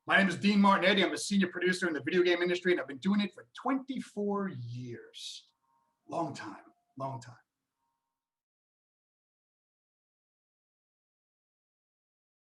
My name is Dean Martinetti. I'm a senior producer in the video game industry, and I've been doing it for 24 years. Long time, long time.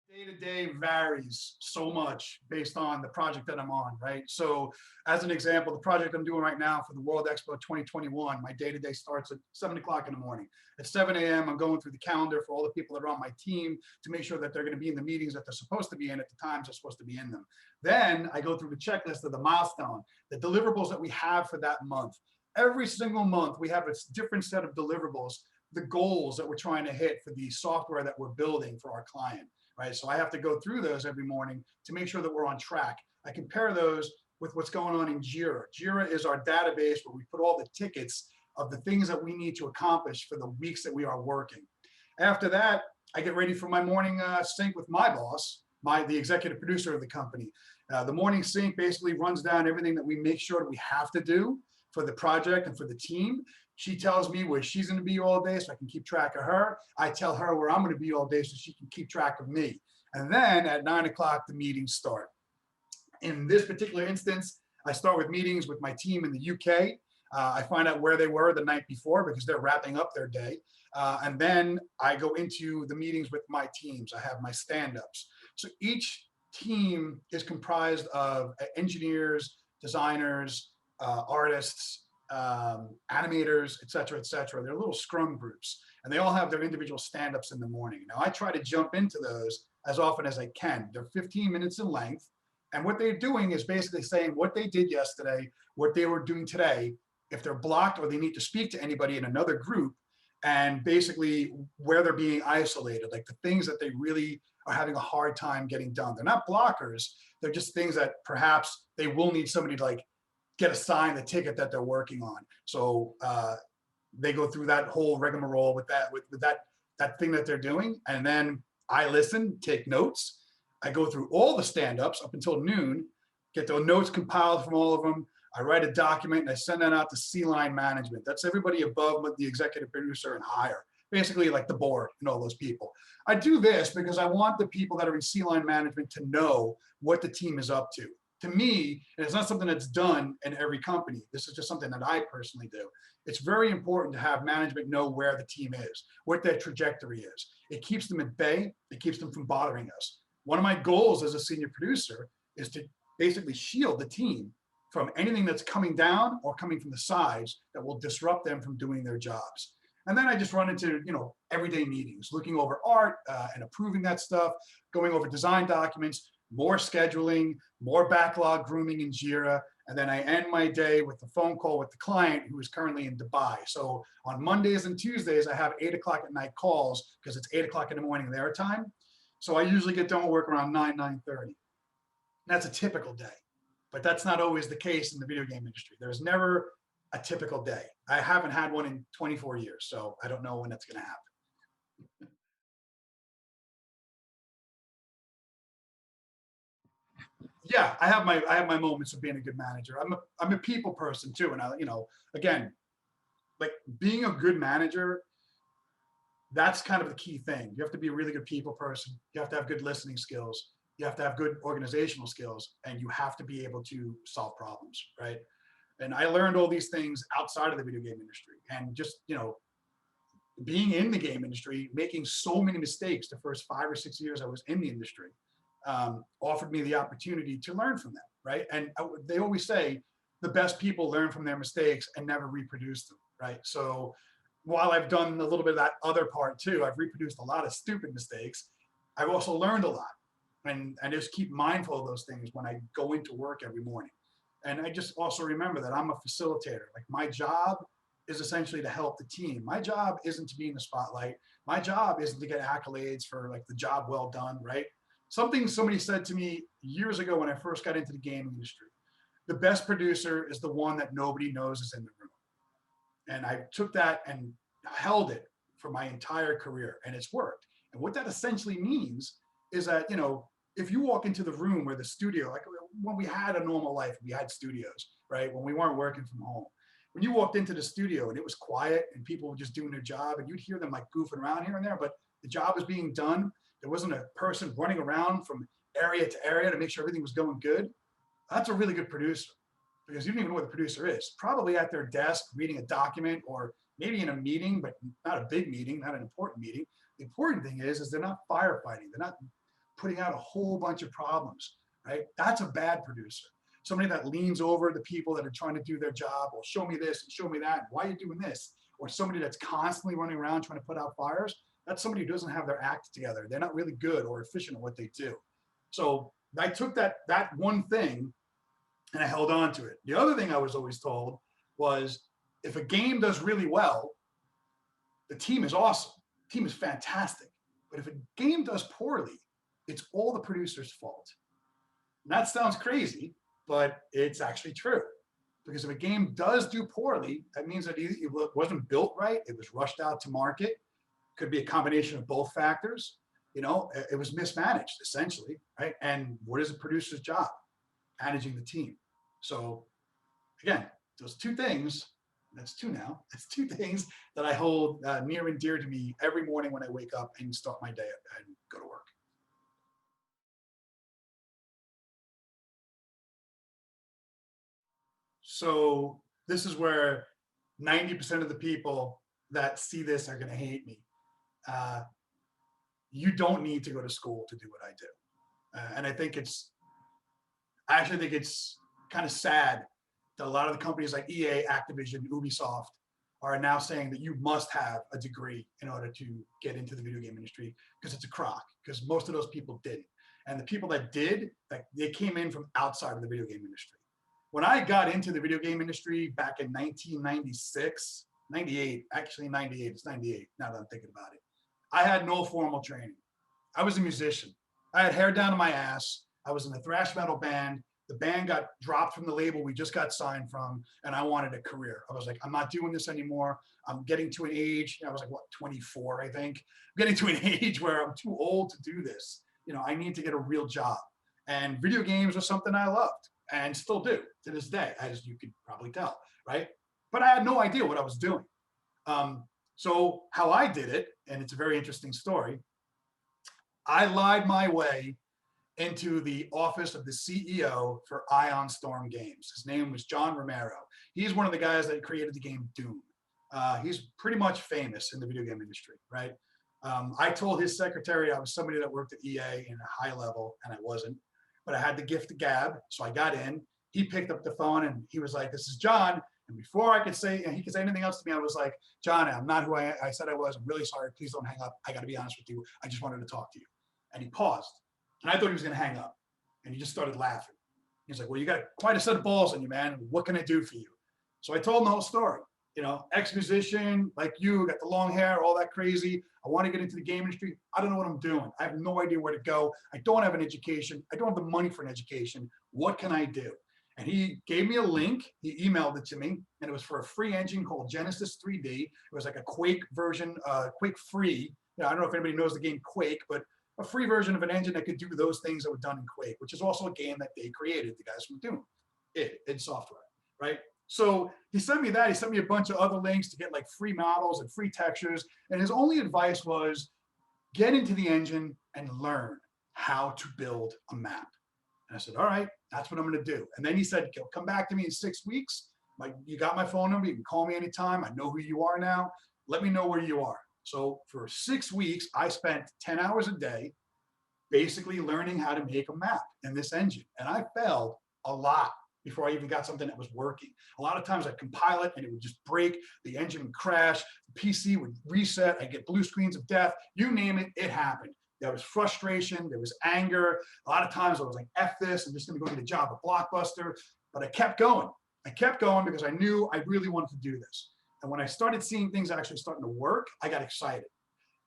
Day to day varies so much based on the project that I'm on, right? So, as an example, the project I'm doing right now for the World Expo 2021, my day to day starts at 7 o'clock in the morning. At 7 a.m., I'm going through the calendar for all the people that are on my team to make sure that they're going to be in the meetings that they're supposed to be in at the times they're supposed to be in them. Then I go through the checklist of the milestone, the deliverables that we have for that month. Every single month, we have a different set of deliverables, the goals that we're trying to hit for the software that we're building for our client, right? So I have to go through those every morning to make sure that we're on track. I compare those with what's going on in Jira. Jira is our database where we put all the tickets of the things that we need to accomplish for the weeks that we are working. After that, I get ready for my morning sync with my boss, the executive producer of the company. The morning sync basically runs down everything that we make sure that we have to do for the project and for the team. She tells me where she's going to be all day so I can keep track of her. I tell her where I'm going to be all day so she can keep track of me. And then at 9 o'clock, the meetings start. In this particular instance, I start with meetings with my team in the UK. I find out where they were the night before because they're wrapping up their day. And then I go into the meetings with my teams. I have my stand-ups. So each team is comprised of engineers, designers, artists, animators, et cetera, et cetera. They're little scrum groups, and they all have their individual stand-ups in the morning. Now, I try to jump into those as often as I can. They're 15 minutes in length, and what they're doing is basically saying what they did yesterday, what they were doing today, if they're blocked or they need to speak to anybody in another group, and basically where they're being isolated, like the things that they really are having a hard time getting done. They're not blockers. They're just things that perhaps they will need somebody to get assigned the ticket that they're working on. So they go through that whole rigmarole with that thing that they're doing. And then I listen, take notes. I go through all the stand-ups up until noon, get the notes compiled from all of them. I write a document and I send that out to C-line management. That's everybody above the executive producer and higher, basically like the board and all those people. I do this because I want the people that are in C-line management to know what the team is up to. To me, and it's not something that's done in every company. This is just something that I personally do. It's very important to have management know where the team is, what their trajectory is. It keeps them at bay. It keeps them from bothering us. One of my goals as a senior producer is to basically shield the team from anything that's coming down or coming from the sides that will disrupt them from doing their jobs. And then I just run into, everyday meetings, looking over art and approving that stuff, going over design documents, more scheduling, more backlog grooming in Jira, and then I end my day with a phone call with the client who is currently in Dubai. So on Mondays and Tuesdays, I have 8 o'clock at night calls because it's 8 o'clock in the morning their time. So I usually get done with work around 9:30. That's a typical day, but that's not always the case in the video game industry. There's never a typical day. I haven't had one in 24 years, so I don't know when that's going to happen. Yeah, I have my moments of being a good manager. I'm a people person too, and again, like being a good manager, that's kind of the key thing. You have to be a really good people person. You have to have good listening skills. You have to have good organizational skills, and you have to be able to solve problems, right? And I learned all these things outside of the video game industry, and just being in the game industry, making so many mistakes the first 5 or 6 years I was in the industry, offered me the opportunity to learn from them, right? And they always say the best people learn from their mistakes and never reproduce them, right? So while I've done a little bit of that other part too, I've reproduced a lot of stupid mistakes. I've also learned a lot, and I just keep mindful of those things when I go into work every morning. And I just also remember that I'm a facilitator. Like my job is essentially to help the team. My job isn't to be in the spotlight. My job isn't to get accolades for like the job well done, right? Something somebody said to me years ago when I first got into the gaming industry: the best producer is the one that nobody knows is in the room. And I took that and held it for my entire career, and it's worked. And what that essentially means is that, if you walk into the room where the studio, like when we had a normal life, we had studios, right? When we weren't working from home. When you walked into the studio and it was quiet and people were just doing their job, and you'd hear them like goofing around here and there, but the job was being done. There wasn't a person running around from area to area to make sure everything was going good, that's a really good producer, because you don't even know what the producer is. Probably at their desk reading a document, or maybe in a meeting, but not a big meeting, not an important meeting. The important thing is they're not firefighting. They're not putting out a whole bunch of problems, right? That's a bad producer. Somebody that leans over the people that are trying to do their job. Well, show me this and show me that. Why are you doing this? Or somebody that's constantly running around trying to put out fires. That's somebody who doesn't have their act together. They're not really good or efficient at what they do. So I took that one thing and I held on to it. The other thing I was always told was, if a game does really well, the team is awesome. The team is fantastic. But if a game does poorly, it's all the producer's fault. And that sounds crazy, but it's actually true. Because if a game does do poorly, that means that it wasn't built right. It was rushed out to market. Could be a combination of both factors. You know, it was mismanaged essentially, right? And what is a producer's job? Managing the team. So again, those two things, that's two now, that's two things that I hold near and dear to me every morning when I wake up and start my day and go to work. So this is where 90% of the people that see this are going to hate me. You don't need to go to school to do what I do. And I actually think it's kind of sad that a lot of the companies like EA, Activision, Ubisoft are now saying that you must have a degree in order to get into the video game industry, because it's a crock, because most of those people didn't. And the people that did, like, they came in from outside of the video game industry. When I got into the video game industry back in 1996, 98, actually 98, it's 98 now that I'm thinking about it. I had no formal training. I was a musician. I had hair down to my ass. I was in a thrash metal band. The band got dropped from the label we just got signed from, and I wanted a career. I was like, I'm not doing this anymore. I'm getting to an age, I was like, what, 24, I think. I'm getting to an age where I'm too old to do this. You know, I need to get a real job. And video games was something I loved and still do to this day, as you could probably tell, right? But I had no idea what I was doing. So how I did it, and it's a very interesting story, I lied my way into the office of the CEO for Ion Storm Games. His name was John Romero. He's one of the guys that created the game Doom. He's pretty much famous in the video game industry, right? I told his secretary I was somebody that worked at EA in a high level, and I wasn't, but I had the gift of gab, so I got in. He picked up the phone and he was like, "This is John." And before I could say, and he could say anything else to me, I was like, "John, I'm not who I said I was. I'm really sorry. Please don't hang up. I got to be honest with you. I just wanted to talk to you." And he paused. And I thought he was going to hang up. And he just started laughing. He's like, "Well, you got quite a set of balls on you, man. What can I do for you?" So I told him the whole story. You know, ex-musician like you, got the long hair, all that crazy. I want to get into the game industry. I don't know what I'm doing. I have no idea where to go. I don't have an education. I don't have the money for an education. What can I do? And he gave me a link. He emailed it to me, and it was for a free engine called Genesis 3D. It was like a Quake version, Quake free. You know, I don't know if anybody knows the game Quake, but a free version of an engine that could do those things that were done in Quake, which is also a game that they created, the guys from Doom, id Software, right? So he sent me that. He sent me a bunch of other links to get like free models and free textures. And his only advice was, get into the engine and learn how to build a map. And I said, all right, that's what I'm going to do. And then he said, come back to me in 6 weeks. Like, you got my phone number. You can call me anytime. I know who you are now. Let me know where you are. So for 6 weeks, I spent 10 hours a day basically learning how to make a map in this engine. And I failed a lot before I even got something that was working. A lot of times I'd compile it and it would just break, the engine would crash, the PC would reset, I'd get blue screens of death, you name it, it happened. There was frustration, there was anger. A lot of times I was like, F this, I'm just gonna go get a job at Blockbuster. But I kept going. I kept going because I knew I really wanted to do this. And when I started seeing things actually starting to work, I got excited.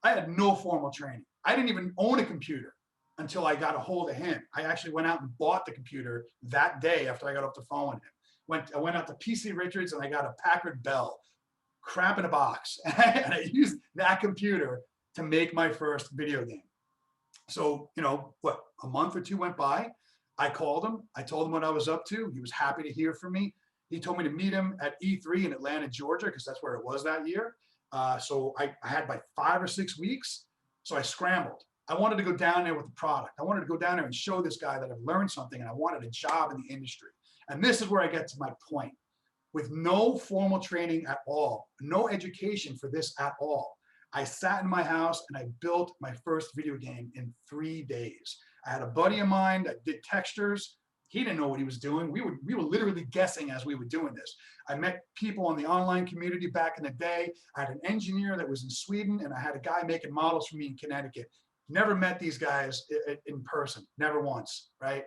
I had no formal training. I didn't even own a computer until I got a hold of him. I actually went out and bought the computer that day after I got off the phone with him. I went out to PC Richards and I got a Packard Bell, crap in a box. And I used that computer to make my first video game. So, you know, what, a month or two went by. I called him. I told him what I was up to. He was happy to hear from me. He told me to meet him at E3 in Atlanta, Georgia, because that's where it was that year. So I had like 5 or 6 weeks. So I scrambled. I wanted to go down there with the product. I wanted to go down there and show this guy that I've learned something, and I wanted a job in the industry. And this is where I get to my point. With no formal training at all, no education for this at all, I sat in my house and I built my first video game in 3 days. I had a buddy of mine that did textures. He didn't know what he was doing. We were literally guessing as we were doing this. I met people in the online community back in the day. I had an engineer that was in Sweden, and I had a guy making models for me in Connecticut. Never met these guys in person, never once, right?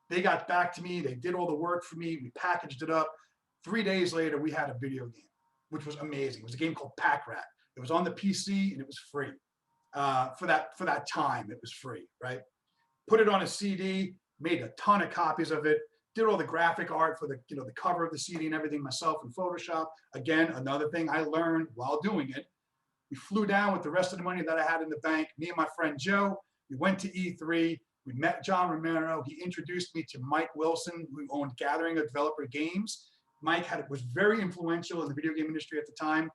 They got back to me. They did all the work for me. We packaged it up. 3 days later, we had a video game, which was amazing. It was a game called Pack Rat. It was on the PC and it was free. For that time, it was free, right? Put it on a CD, made a ton of copies of it, did all the graphic art for the cover of the CD and everything myself in Photoshop. Again, another thing I learned while doing it. We flew down with the rest of the money that I had in the bank. Me and my friend Joe, we went to E3. We met John Romero. He introduced me to Mike Wilson, who owned Gathering of Developer Games. Mike was very influential in the video game industry at the time.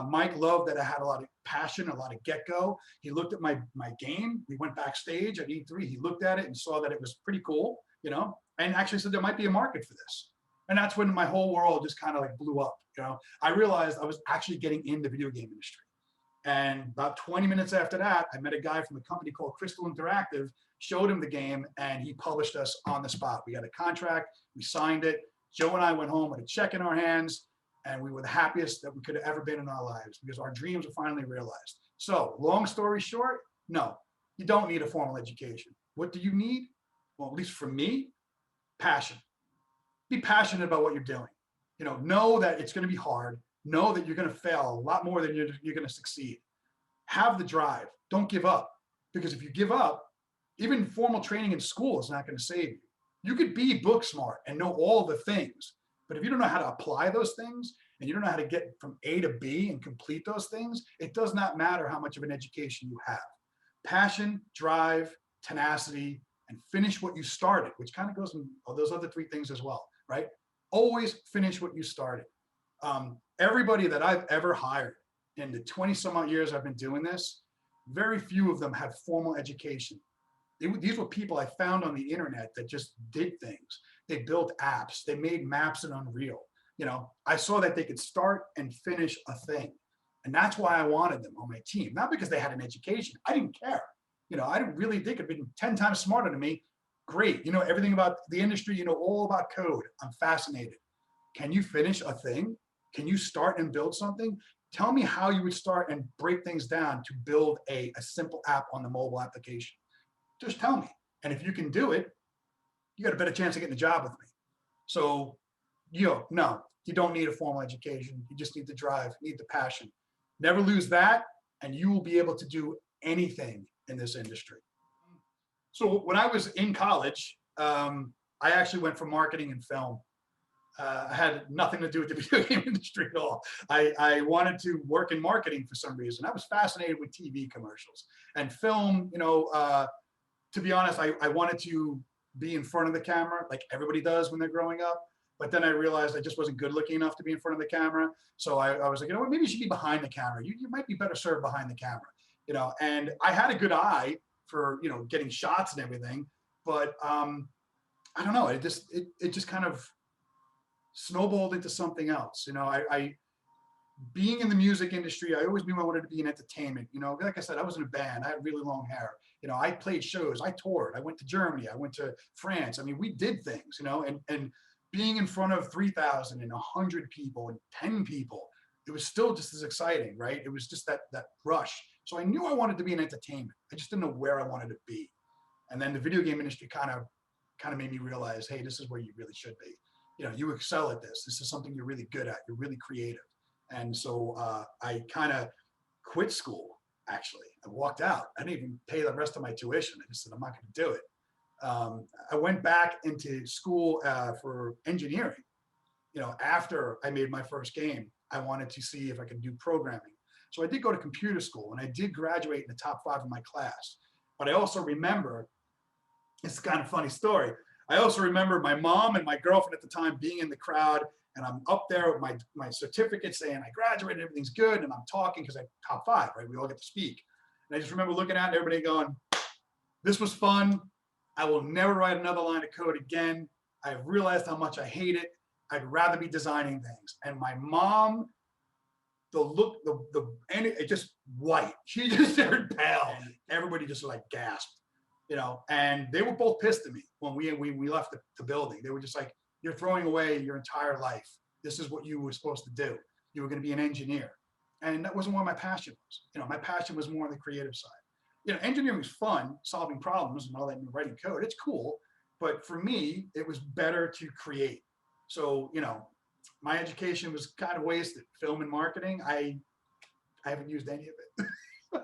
Mike loved that I had a lot of passion, a lot of get-go. He looked at my game. We went backstage at E3. He looked at it and saw that it was pretty cool, and actually said there might be a market for this. And that's when my whole world just kind of like blew up. I realized I was actually getting in the video game industry. And about 20 minutes after that, I met a guy from a company called Crystal Interactive, showed him the game, and he published us on the spot. We got a contract, we signed it. Joe and I went home with a check in our hands, and we were the happiest that we could have ever been in our lives because our dreams were finally realized. So long story short, no, you don't need a formal education. What do you need? Well, at least for me, passion. Be passionate about what you're doing. Know that it's going to be hard. Know that you're going to fail a lot more than you're going to succeed. Have the drive. Don't give up. Because if you give up, even formal training in school is not going to save you. You could be book smart and know all the things, but if you don't know how to apply those things and you don't know how to get from A to B and complete those things, it does not matter how much of an education you have. Passion, drive, tenacity, and finish what you started, which kind of goes in all those other 3 things as well, right? Always finish what you started. Everybody that I've ever hired in the 20 some odd years I've been doing this, very few of them had formal education. These were people I found on the internet that just did things. They built apps. They made maps in Unreal. I saw that they could start and finish a thing. And that's why I wanted them on my team. Not because they had an education. I didn't care. I didn't really think it'd been 10 times smarter than me. Great. Everything about the industry, all about code. I'm fascinated. Can you finish a thing? Can you start and build something? Tell me how you would start and break things down to build a simple app on the mobile application. Just tell me. And if you can do it, you got a better chance of getting a job with me. So, no, you don't need a formal education. You just need the drive, you need the passion. Never lose that, and you will be able to do anything in this industry. So when I was in college, I actually went for marketing and film. I had nothing to do with the video game industry at all. I wanted to work in marketing for some reason. I was fascinated with TV commercials and film. To be honest, I wanted to be in front of the camera like everybody does when they're growing up. But then I realized I just wasn't good looking enough to be in front of the camera. So I was like, what, maybe you should be behind the camera. You might be better served behind the camera, and I had a good eye for, getting shots and everything. But I don't know, it just kind of snowballed into something else. Being in the music industry, I always knew I wanted to be in entertainment. Like I said, I was in a band. I had really long hair. I played shows. I toured. I went to Germany. I went to France. I mean, we did things, and being in front of 3,000 and 100 people and 10 people, it was still just as exciting, right? It was just that rush. So I knew I wanted to be in entertainment. I just didn't know where I wanted to be. And then the video game industry kind of made me realize, hey, this is where you really should be. You excel at this. This is something you're really good at. You're really creative. And so I kind of quit school, actually. I walked out. I didn't even pay the rest of my tuition. I just said, I'm not going to do it. I went back into school for engineering. After I made my first game, I wanted to see if I could do programming. So I did go to computer school, and I did graduate in the top 5 of my class. But I also remember, it's kind of a funny story. I also remember my mom and my girlfriend at the time being in the crowd, and I'm up there with my certificate saying I graduated, everything's good, and I'm talking because I'm top 5, right? We all get to speak. And I just remember looking at everybody going, This was fun. I will never write another line of code again. I've realized how much I hate it. I'd rather be designing things. And my mom, the look, and it just white. She just turned pale. And everybody just like gasped, and they were both pissed at me when we left the building. They were just like, you're throwing away your entire life. This is what you were supposed to do. You were going to be an engineer. And that wasn't where my passion was. My passion was more on the creative side. Engineering is fun, solving problems and all that, and writing code. It's cool. But for me, it was better to create. So, my education was kind of wasted. Film and marketing, I haven't used any of it.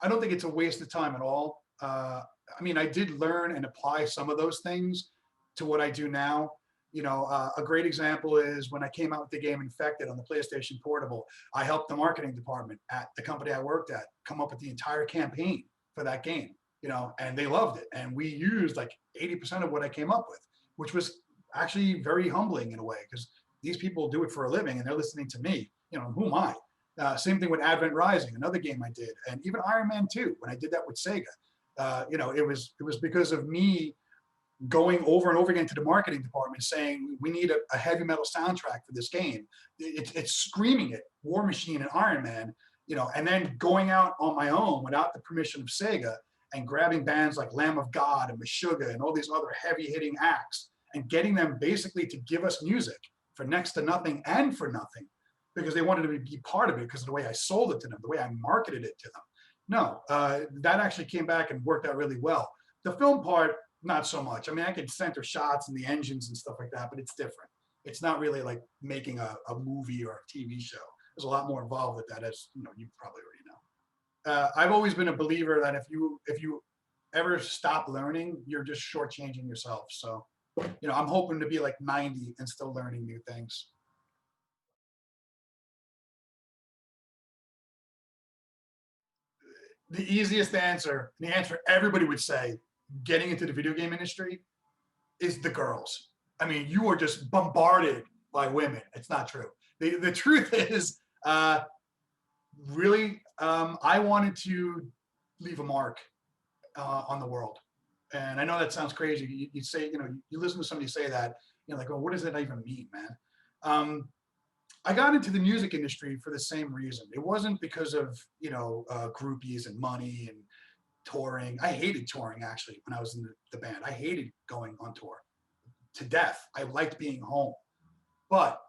I don't think it's a waste of time at all. I did learn and apply some of those things to what I do now. A great example is when I came out with the game Infected on the PlayStation Portable. I helped the marketing department at the company I worked at come up with the entire campaign for that game, and they loved it. And we used like 80% of what I came up with, which was actually very humbling in a way, because these people do it for a living and they're listening to me. Who am I? Same thing with Advent Rising, another game I did, and even Iron Man 2 when I did that with Sega. It was because of me going over and over again to the marketing department saying, we need a heavy metal soundtrack for this game. It's screaming it, War Machine and Iron Man, and then going out on my own without the permission of Sega and grabbing bands like Lamb of God and Meshuggah and all these other heavy hitting acts and getting them basically to give us music for next to nothing and for nothing, because they wanted to be part of it because of the way I sold it to them, the way I marketed it to them. No, that actually came back and worked out really well. The film part, not so much. I could center shots and the engines and stuff like that, but it's different. It's not really like making a movie or a TV show. There's a lot more involved with that, as you probably already know. I've always been a believer that if you ever stop learning, you're just shortchanging yourself. So, I'm hoping to be like 90 and still learning new things. The easiest answer, the answer everybody would say, getting into the video game industry, is the girls. You are just bombarded by women. It's not true. The truth is, really, I wanted to leave a mark on the world. And I know that sounds crazy. You say, you listen to somebody say that, you're like, oh, what does that even mean, man? I got into the music industry for the same reason. It wasn't because of, groupies and money and touring. I hated touring, actually, when I was in the band. I hated going on tour to death. I liked being home. But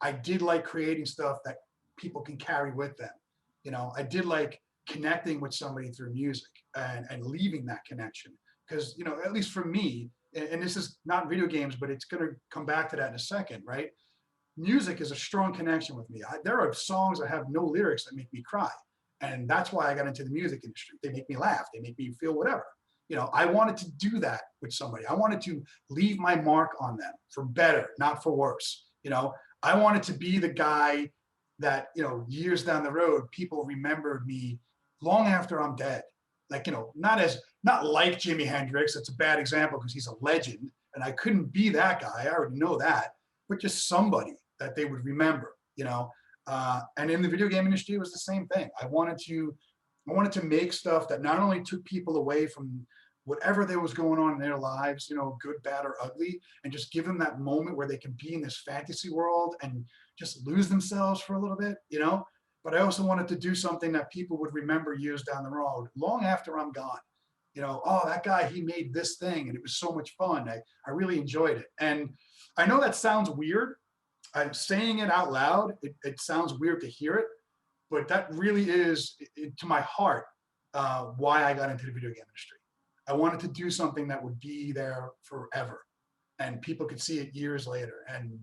I did like creating stuff that people can carry with them. I did like connecting with somebody through music and leaving that connection. Because, at least for me, and this is not video games, but it's going to come back to that in a second, right? Music is a strong connection with me. There are songs that have no lyrics that make me cry. And that's why I got into the music industry. They make me laugh. They make me feel whatever. I wanted to do that with somebody. I wanted to leave my mark on them for better, not for worse. I wanted to be the guy that, years down the road, people remembered me long after I'm dead. Like, not like Jimi Hendrix. It's a bad example because he's a legend and I couldn't be that guy. I already know that, but just somebody that they would remember, and in the video game industry, it was the same thing. I wanted to make stuff that not only took people away from whatever there was going on in their lives, good, bad, or ugly, and just give them that moment where they can be in this fantasy world and just lose themselves for a little bit, But I also wanted to do something that people would remember years down the road, long after I'm gone. Oh, that guy, he made this thing and it was so much fun. I really enjoyed it. And I know that sounds weird. I'm saying it out loud. It sounds weird to hear it, but that really is, to my heart, why I got into the video game industry. I wanted to do something that would be there forever, and people could see it years later, and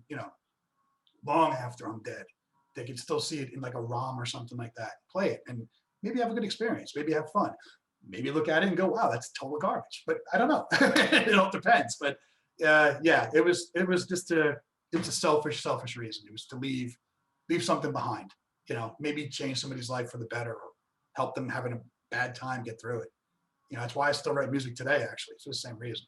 long after I'm dead, they could still see it in like a ROM or something like that. Play it and maybe have a good experience. Maybe have fun. Maybe look at it and go, "Wow, that's total garbage." But I don't know. It all depends. But yeah, it was just it was a selfish reason. It was to leave something behind, maybe change somebody's life for the better or help them having a bad time get through it. That's why I still write music today, actually, for the same reason.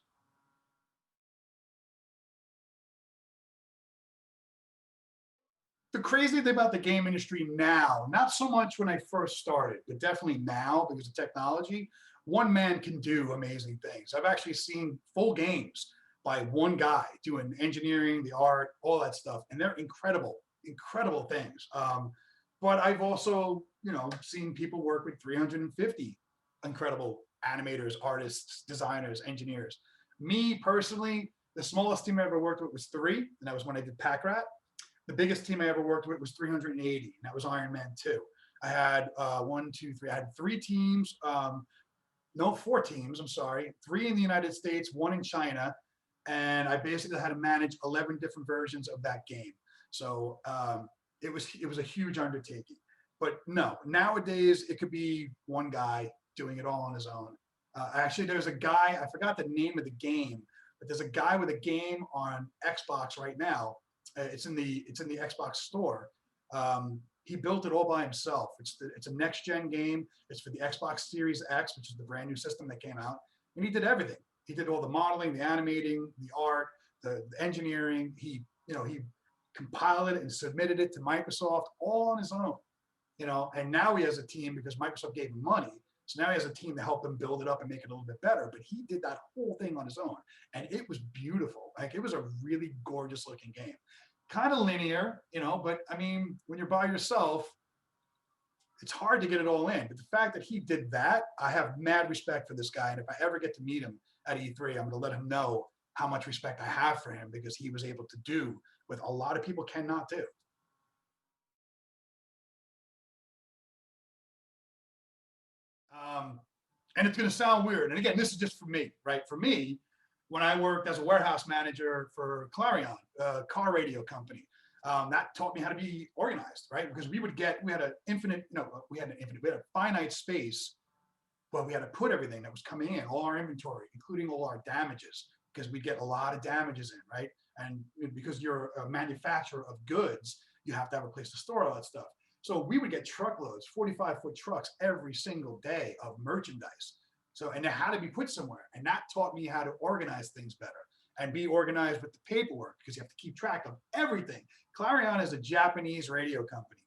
The crazy thing about the game industry now, not so much when I first started, but definitely now because of technology, one man can do amazing things. I've actually seen full games by one guy doing engineering, the art, all that stuff, and they're incredible, incredible things. But I've also, seen people work with 350 incredible animators, artists, designers, engineers. Me personally, the smallest team I ever worked with was 3, and that was when I did Pack Rat. The biggest team I ever worked with was 380, and that was Iron Man 2. I had one, two, three. I had 3 teams. No, 4 teams. I'm sorry. 3 in the United States, 1 in China, and I basically had to manage 11 different versions of that game. So it was a huge undertaking. But no, nowadays it could be one guy doing it all on his own. Actually, there's a guy, I forgot the name of the game, but there's a guy with a game on Xbox right now. It's in the Xbox store. He built it all by himself. It's a next gen game. It's for the Xbox Series X, which is the brand new system that came out. And he did everything. He did all the modeling, the animating, the art, the engineering. He compiled it and submitted it to Microsoft all on his own. And now he has a team because Microsoft gave him money. So now he has a team to help him build it up and make it a little bit better. But he did that whole thing on his own. And it was beautiful. Like, it was a really gorgeous looking game. Kind of linear, but I mean, when you're by yourself, it's hard to get it all in. But the fact that he did that, I have mad respect for this guy. And if I ever get to meet him at E3, I'm going to let him know how much respect I have for him, because he was able to do what a lot of people cannot do. And it's going to sound weird. And again, this is just for me, right? For me, when I worked as a warehouse manager for Clarion, a car radio company, that taught me how to be organized, right? Because we had a finite space, but we had to put everything that was coming in, all our inventory, including all our damages, because we get a lot of damages in, right? And because you're a manufacturer of goods, you have to have a place to store all that stuff. So we would get truckloads, 45-foot trucks every single day of merchandise. So, and it had to be put somewhere. And that taught me how to organize things better and be organized with the paperwork, because you have to keep track of everything. Clarion is a Japanese radio company.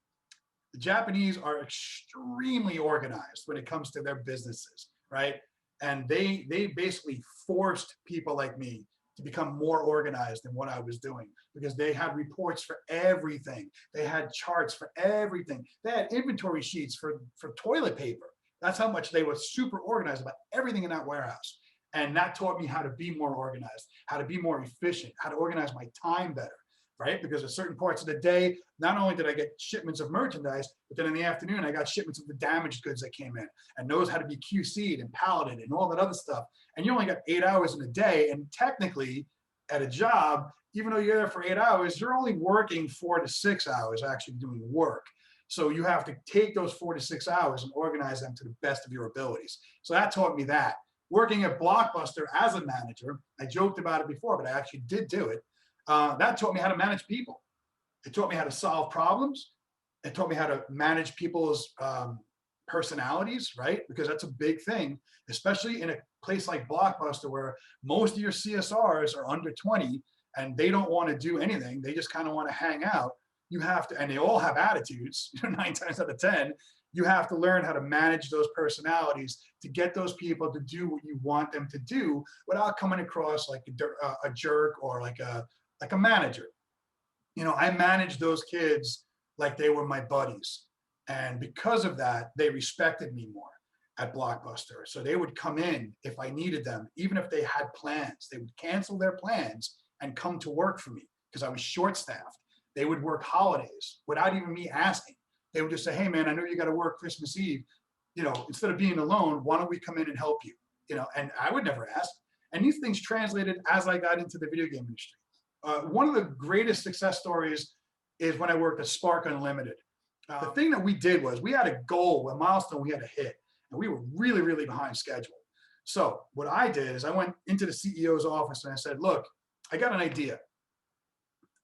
The Japanese are extremely organized when it comes to their businesses, right? And they basically forced people like me to become more organized in what I was doing, because they had reports for everything. They had charts for everything. They had inventory sheets for toilet paper. That's how much they were super organized about everything in that warehouse. And that taught me how to be more organized, how to be more efficient, how to organize my time better, right? Because at certain parts of the day, not only did I get shipments of merchandise, but then in the afternoon, I got shipments of the damaged goods that came in, and those had to be QC'd and palleted and all that other stuff. And you only got 8 hours in a day. And technically at a job, even though you're there for 8 hours, you're only working 4 to 6 hours actually doing work. So you have to take those 4 to 6 hours and organize them to the best of your abilities. So that taught me that. Working at Blockbuster as a manager, I joked about it before, but I actually did do it. That taught me how to manage people. It taught me how to solve problems. It taught me how to manage people's personalities, right? Because that's a big thing, especially in a place like Blockbuster, where most of your CSRs are under 20 and they don't want to do anything. They just kind of want to hang out. You have to, and they all have attitudes, 9 times out of 10. You have to learn how to manage those personalities to get those people to do what you want them to do without coming across like a jerk or like a manager. I managed those kids like they were my buddies. And because of that, they respected me more at Blockbuster. So they would come in if I needed them, even if they had plans. They would cancel their plans and come to work for me because I was short-staffed. They would work holidays without even me asking. They would just say, hey, man, I know you got to work Christmas Eve. Instead of being alone, why don't we come in and help you? And I would never ask. And these things translated as I got into the video game industry. One of the greatest success stories is when I worked at Spark Unlimited. The thing that we did was we had a goal, a milestone we had to hit, and we were really, really behind schedule. So what I did is I went into the CEO's office and I said, look, I got an idea.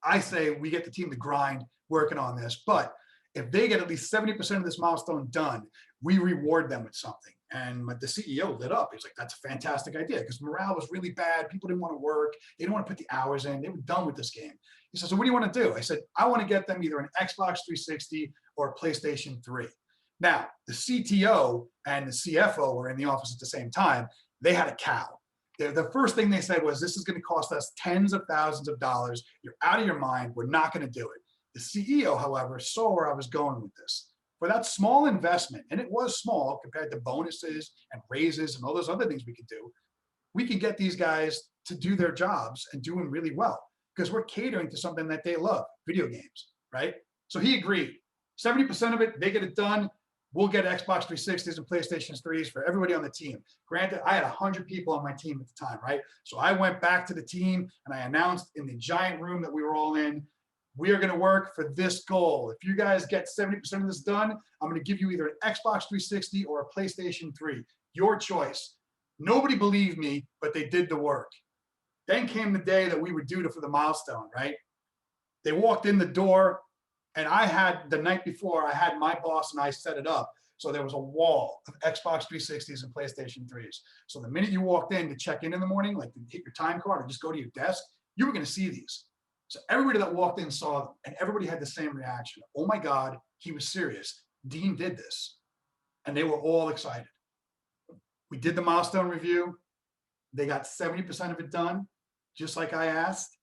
I say we get the team to grind working on this, but if they get at least 70% of this milestone done, we reward them with something. And the CEO lit up. He was like, that's a fantastic idea, because morale was really bad. People didn't want to work. They didn't want to put the hours in. They were done with this game. He said, so what do you want to do? I said, I want to get them either an Xbox 360 or a PlayStation 3. Now, the CTO and the CFO were in the office at the same time. They had a cow. The first thing they said was, this is going to cost us tens of thousands of dollars. You're out of your mind. We're not going to do it. The CEO, however, saw where I was going with this. For that small investment, and it was small compared to bonuses and raises and all those other things we could do, we could get these guys to do their jobs and do them really well because we're catering to something that they love, video games, right? So he agreed. 70% of it, they get it done. We'll get Xbox 360s and PlayStation 3s for everybody on the team. Granted, I had 100 people on my team at the time, right? So I went back to the team and I announced in the giant room that we were all in, we are going to work for this goal. If you guys get 70% of this done, I'm going to give you either an Xbox 360 or a PlayStation 3. Your choice. Nobody believed me, but they did the work. Then came the day that we were due for the milestone, right? They walked in the door, and I had, the night before, I had my boss and I set it up. So there was a wall of Xbox 360s and PlayStation 3s. So the minute you walked in to check in the morning, like to hit your time card or just go to your desk, you were going to see these. So everybody that walked in saw them, and everybody had the same reaction. Oh my God, he was serious. Dean did this. And they were all excited. We did the milestone review. They got 70% of it done, just like I asked.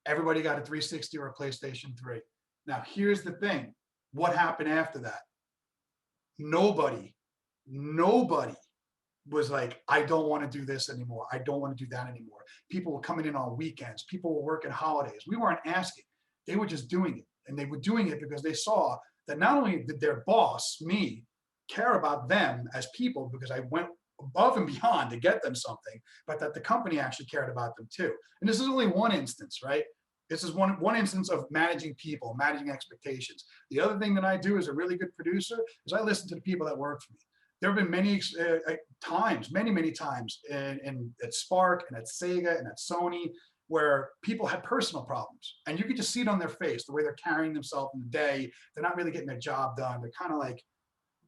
Everybody got a 360 or a PlayStation 3. Now, here's the thing. What happened after that? Nobody was like, I don't want to do this anymore. I don't want to do that anymore. People were coming in on weekends. People were working holidays. We weren't asking. They were just doing it. And they were doing it because they saw that not only did their boss, me, care about them as people because I went above and beyond to get them something, but that the company actually cared about them too. And this is only one instance, right? This is one instance of managing people, managing expectations. The other thing that I do as a really good producer is I listen to the people that work for me. There have been many times, many times at Spark and at Sega and at Sony where people had personal problems, and you could just see it on their face, the way they're carrying themselves in the day. They're not really getting their job done. They're kind of like,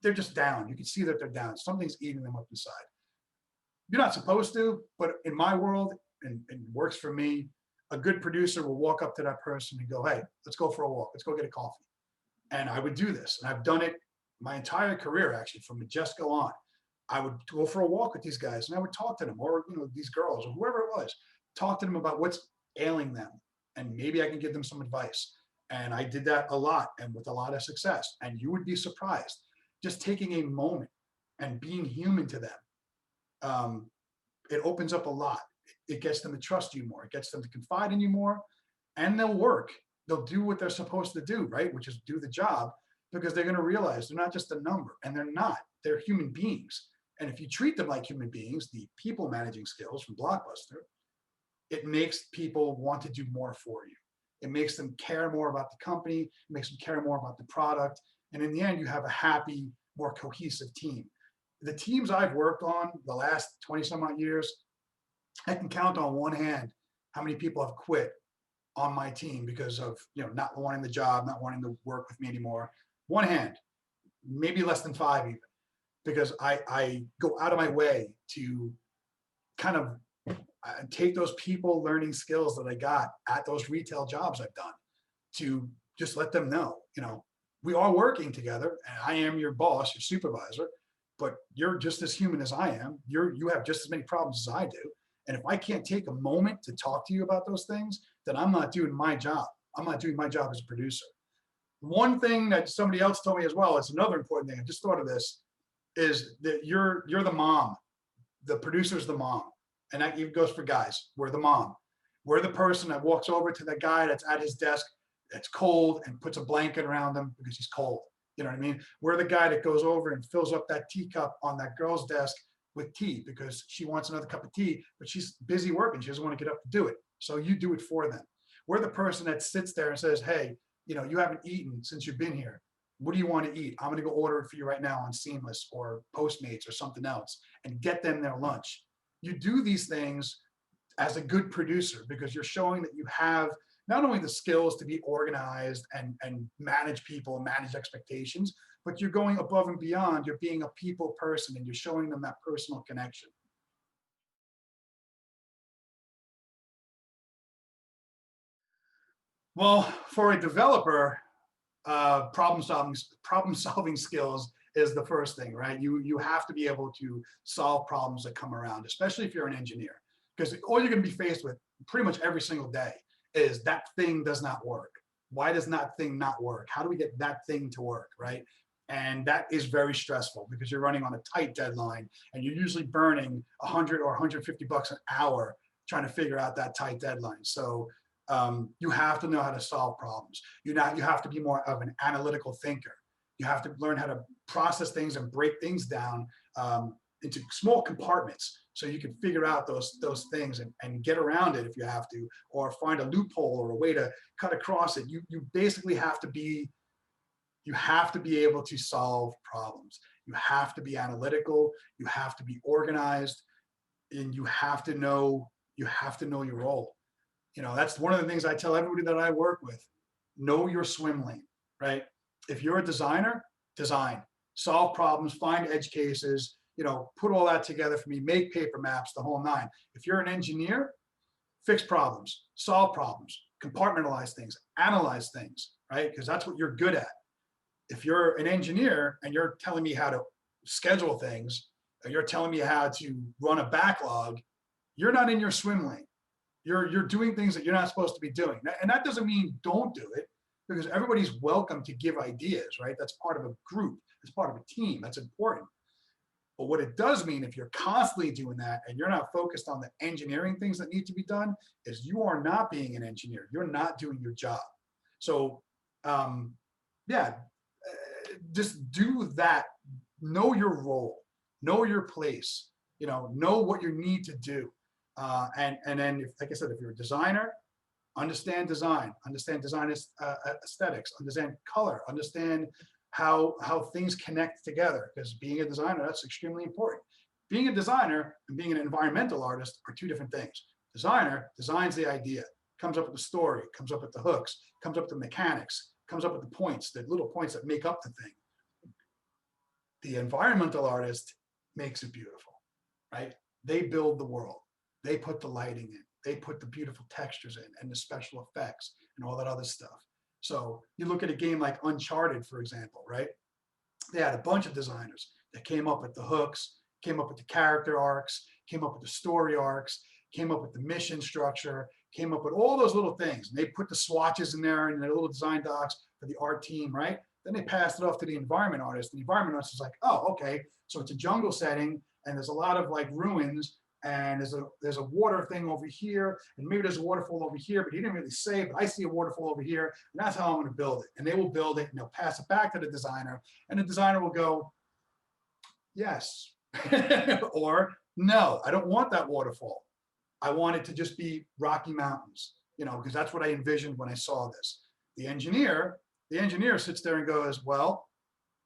they're just down. You can see that they're down. Something's eating them up inside. You're not supposed to, but in my world, and it works for me, a good producer will walk up to that person and go, hey, let's go for a walk. Let's go get a coffee. And I would do this. And I've done it my entire career, actually, from Majesco on. I would go for a walk with these guys and I would talk to them, or these girls or whoever it was, talk to them about what's ailing them. And maybe I can give them some advice. And I did that a lot and with a lot of success. And you would be surprised. Just taking a moment and being human to them, it opens up a lot. It gets them to trust you more. It gets them to confide in you more, and they'll work. They'll do what they're supposed to do, right? Which is do the job, because they're going to realize they're not just a number, and they're not. They're human beings. And if you treat them like human beings, the people managing skills from Blockbuster, it makes people want to do more for you. It makes them care more about the company. It makes them care more about the product. And in the end, you have a happy, more cohesive team. The teams I've worked on the last 20 some odd years, I can count on one hand how many people have quit on my team because of not wanting the job, not wanting to work with me anymore. One hand, maybe less than 5 even, because I go out of my way to kind of take those people learning skills that I got at those retail jobs I've done to just let them know, we are working together, and I am your boss, your supervisor, but you're just as human as I am. You have just as many problems as I do. And if I can't take a moment to talk to you about those things, then I'm not doing my job. I'm not doing my job as a producer. One thing that somebody else told me as well, it's another important thing, I just thought of this, is that you're the mom. The producer's the mom. And that even goes for guys. We're the mom. We're the person that walks over to the guy that's at his desk that's cold and puts a blanket around him because he's cold. You know what I mean? We're the guy that goes over and fills up that teacup on that girl's desk with tea because she wants another cup of tea, but she's busy working. She doesn't want to get up to do it. So you do it for them. We're the person that sits there and says, hey, you haven't eaten since you've been here. What do you want to eat? I'm going to go order it for you right now on Seamless or Postmates or something else and get them their lunch. You do these things as a good producer because you're showing that you have not only the skills to be organized and manage people and manage expectations, but you're going above and beyond. You're being a people person and you're showing them that personal connection. Well, for a developer, problem solving skills is the first thing, right? You have to be able to solve problems that come around, especially if you're an engineer, because all you're going to be faced with pretty much every single day is that thing does not work. Why does that thing not work? How do we get that thing to work, right? And that is very stressful because you're running on a tight deadline and you're usually burning 100 or 150 bucks an hour trying to figure out that tight deadline. So you have to know how to solve problems. You have to be more of an analytical thinker. You have to learn how to process things and break things down into small compartments so you can figure out those things and get around it if you have to, or find a loophole or a way to cut across it. You basically have to be able to solve problems. You have to be analytical. You have to be organized, and you have to know your role. You know, that's one of the things I tell everybody that I work with. Know your swim lane, right? If you're a designer, design, solve problems, find edge cases, you know, put all that together for me, make paper maps, the whole nine. If you're an engineer, fix problems, solve problems, compartmentalize things, analyze things, right? Because that's what you're good at. If you're an engineer and you're telling me how to schedule things, or you're telling me how to run a backlog, you're not in your swim lane. You're doing things that you're not supposed to be doing. And that doesn't mean don't do it, because everybody's welcome to give ideas, right? That's part of a group. That's part of a team. That's important. But what it does mean, if you're constantly doing that and you're not focused on the engineering things that need to be done, is you are not being an engineer. You're not doing your job. So yeah, just do that. Know your role, know your place, you know what you need to do. And then, if, like I said, if you're a designer, understand design aesthetics, understand color, understand how things connect together, because being a designer, that's extremely important. Being a designer and being an environmental artist are two different things. Designer designs the idea, comes up with the story, comes up with the hooks, comes up with the mechanics, comes up with the points, the little points that make up the thing. The environmental artist makes it beautiful, right? They build the world. They put the lighting in. They put the beautiful textures in and the special effects and all that other stuff. So you look at a game like Uncharted, for example, right? They had a bunch of designers that came up with the hooks, came up with the character arcs, came up with the story arcs, came up with the mission structure, came up with all those little things. And they put the swatches in there and their little design docs for the art team, right? Then they passed it off to the environment artist. The environment artist is like, oh, okay, so it's a jungle setting and there's a lot of like ruins, and there's a water thing over here, and maybe there's a waterfall over here, but he didn't really say, but I see a waterfall over here, and that's how I'm going to build it. And they will build it, and they'll pass it back to the designer, and the designer will go, yes, or no, I don't want that waterfall. I want it to just be Rocky Mountains, because that's what I envisioned when I saw this. The engineer sits there and goes, well,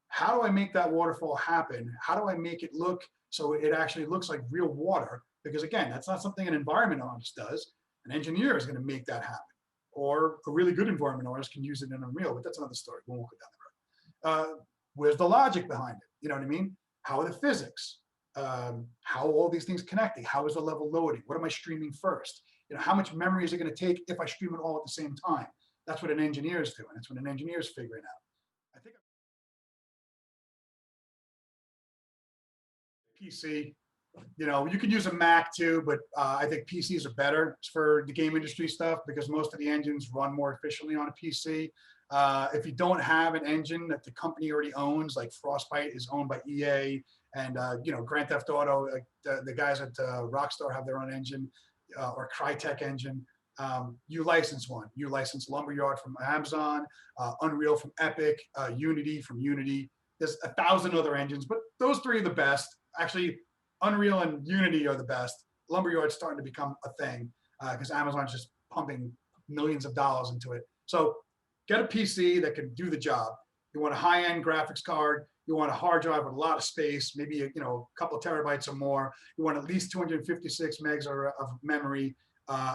how do I make that waterfall happen? How do I make it look so it actually looks like real water? Because again, that's not something an environment artist does. An engineer is going to make that happen. Or a really good environment artist can use it in Unreal, but that's another story. We won't go down the road. Where's the logic behind it? You know what I mean? How are the physics? How are all these things connecting? How is the level loading? What am I streaming first? How much memory is it going to take if I stream it all at the same time? That's what an engineer is doing. That's what an engineer is figuring out. I think PC, you could use a Mac too, but I think PCs are better for the game industry stuff because most of the engines run more efficiently on a PC. If you don't have an engine that the company already owns, like Frostbite is owned by EA, and Grand Theft Auto, like the guys at Rockstar have their own engine, or Crytek engine. You license one. You license Lumberyard from Amazon, Unreal from Epic, Unity from Unity. There's 1,000 other engines, but those three are the best. Actually, Unreal and Unity are the best. Lumberyard's starting to become a thing because Amazon's just pumping millions of dollars into it. So get a PC that can do the job. You want a high-end graphics card. You want a hard drive with a lot of space, maybe a couple of terabytes or more. You want at least 256 megs of memory,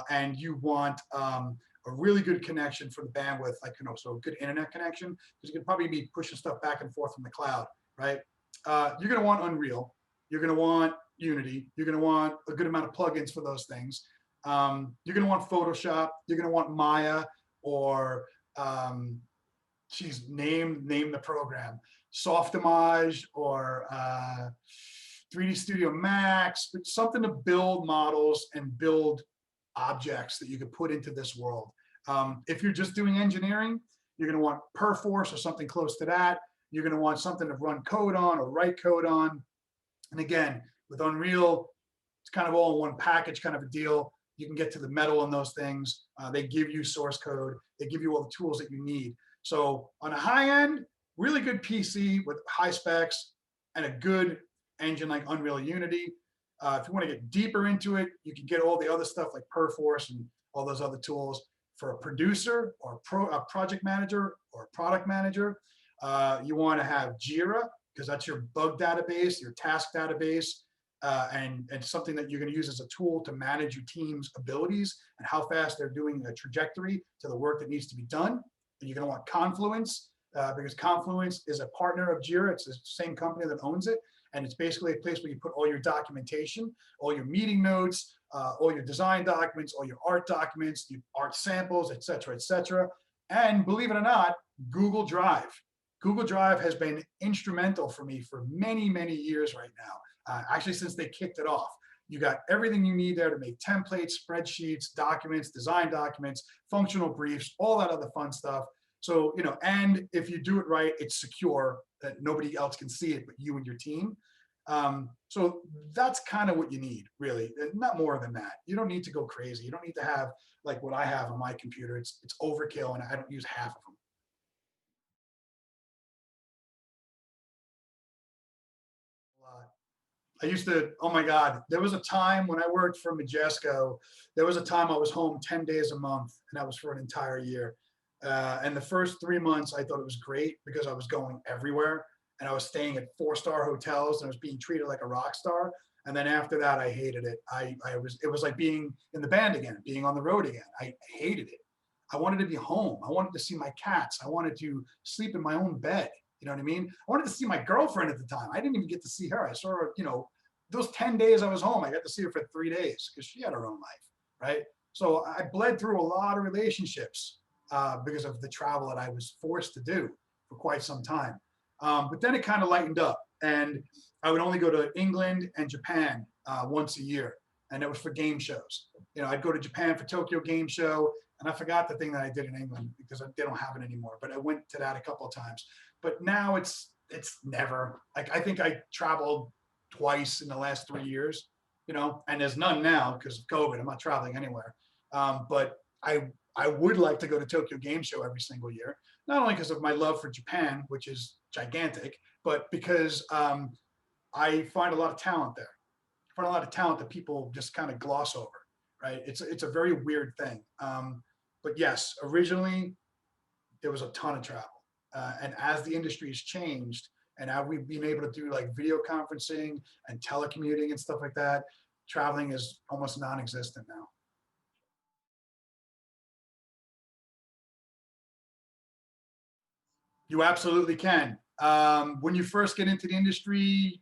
and you want a really good connection for the bandwidth, so a good internet connection, because you can probably be pushing stuff back and forth from the cloud, right? You're going to want Unreal. You're going to want Unity. You're going to want a good amount of plugins for those things. You're going to want Photoshop. You're going to want Maya, or name the program. Softimage or 3D Studio Max, but something to build models and build objects that you could put into this world. If you're just doing engineering, you're going to want Perforce or something close to that. You're going to want something to run code on or write code on. And again, with Unreal, it's kind of all in one package kind of a deal. You can get to the metal on those things. They give you source code. They give you all the tools that you need. So on a high end, really good PC with high specs and a good engine like Unreal Unity. If you want to get deeper into it, you can get all the other stuff like Perforce and all those other tools. For a producer or a project manager or a product manager, you want to have Jira, because that's your bug database, your task database, and something that you're going to use as a tool to manage your team's abilities and how fast they're doing a trajectory to the work that needs to be done. And you're going to want Confluence, because Confluence is a partner of Jira. It's the same company that owns it. And it's basically a place where you put all your documentation, all your meeting notes, all your design documents, all your art documents, your art samples, et cetera, et cetera. And believe it or not, Google Drive. Google Drive has been instrumental for me for many, many years right now. Actually, since they kicked it off. You got everything you need there to make templates, spreadsheets, documents, design documents, functional briefs, all that other fun stuff. So, you know, and if you do it right, it's secure that nobody else can see it but you and your team. So that's kind of what you need, really, not more than that. You don't need to go crazy. You don't need to have like what I have on my computer. It's overkill, and I don't use half of them. I used to, oh my God, there was a time when I worked for Majesco, there was a time I was home 10 days a month, and that was for an entire year. And the first 3 months, I thought it was great because I was going everywhere and I was staying at 4-star hotels and I was being treated like a rock star. And then after that, I hated it. It was like being in the band again, being on the road again. I hated it. I wanted to be home. I wanted to see my cats. I wanted to sleep in my own bed. You know what I mean? I wanted to see my girlfriend at the time. I didn't even get to see her. I saw her, you know, those 10 days I was home, I got to see her for 3 days because she had her own life, right? So I bled through a lot of relationships because of the travel that I was forced to do for quite some time. But then it kind of lightened up, and I would only go to England and Japan once a year, and it was for game shows. You know, I'd go to Japan for Tokyo Game Show, and I forgot the thing that I did in England because they don't have it anymore. But I went to that a couple of times. But now it's never like, I think I traveled twice in the last 3 years, you know, and there's none now because of COVID. I'm not traveling anywhere. But I would like to go to Tokyo Game Show every single year, not only because of my love for Japan, which is gigantic, but because I find a lot of talent there. I find a lot of talent that people just kind of gloss over, right? It's a very weird thing. But yes, originally there was a ton of travel. And as the industry has changed, and now we've been able to do like video conferencing and telecommuting and stuff like that, traveling is almost non-existent now. You absolutely can. When you first get into the industry,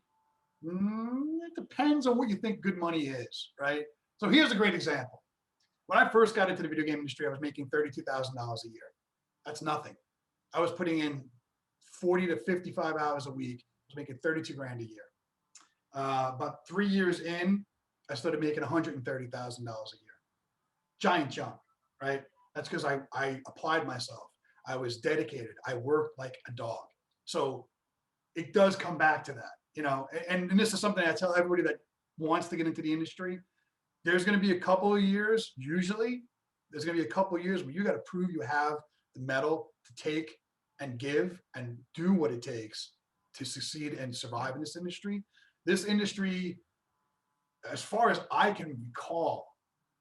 it depends on what you think good money is, right? So here's a great example. When I first got into the video game industry, I was making $32,000 a year. That's nothing. I was putting in 40 to 55 hours a week. I was making 32 grand a year. About 3 years in, I started making $130,000 a year. Giant jump, right? That's because I applied myself. I was dedicated. I worked like a dog. So it does come back to that, you know, and this is something I tell everybody that wants to get into the industry. There's going to be a couple of years, usually, there's going to be a couple of years where you got to prove you have the mettle to take and give and do what it takes to succeed and survive in this industry. This industry, as far as I can recall,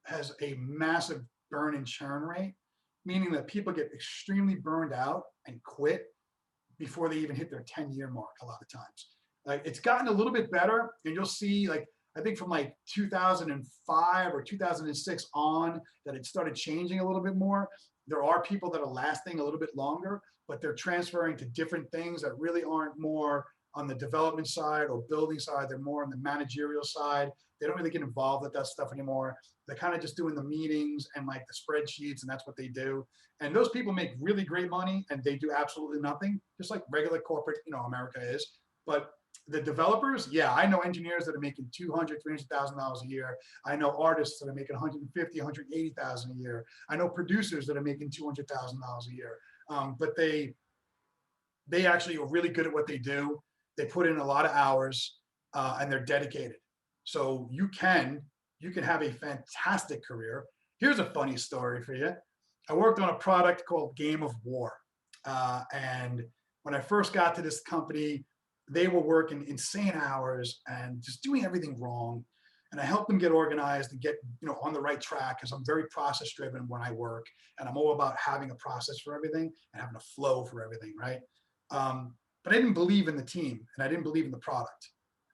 has a massive burn and churn rate, meaning that people get extremely burned out and quit before they even hit their 10-year mark a lot of times. Like, it's gotten a little bit better, and you'll see, like, I think from like 2005 or 2006 on, that it started changing a little bit more. There are people that are lasting a little bit longer, but they're transferring to different things that really aren't more on the development side or building side. They're more on the managerial side. They don't really get involved with that stuff anymore. They're kind of just doing the meetings and like the spreadsheets, and that's what they do. And those people make really great money, and they do absolutely nothing, just like regular corporate, America is. But the developers, yeah, I know engineers that are making $200,000, $300,000 a year. I know artists that are making 150, 180,000 a year. I know producers that are making $200,000 a year. But they actually are really good at what they do. They put in a lot of hours, and they're dedicated. So you can have a fantastic career. Here's a funny story for you. I worked on a product called Game of War. And when I first got to this company, they were working insane hours and just doing everything wrong. And I helped them get organized and get, on the right track, because I'm very process driven when I work, and I'm all about having a process for everything and having a flow for everything, right? But I didn't believe in the team, and I didn't believe in the product.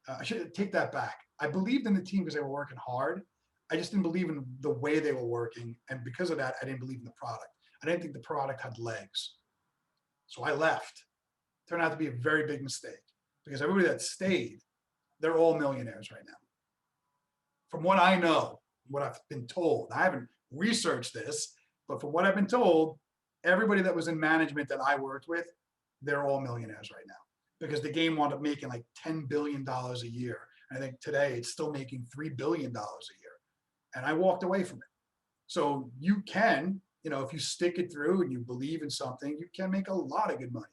I should take that back. I believed in the team because they were working hard. I just didn't believe in the way they were working. And because of that, I didn't believe in the product. I didn't think the product had legs. So I left. Turned out to be a very big mistake, because everybody that stayed, they're all millionaires right now. From what I know, what I've been told, I haven't researched this, but from what I've been told, everybody that was in management that I worked with, they're all millionaires right now, because the game wound up making like $10 billion a year. And I think today it's still making $3 billion a year. And I walked away from it. So you can, if you stick it through and you believe in something, you can make a lot of good money.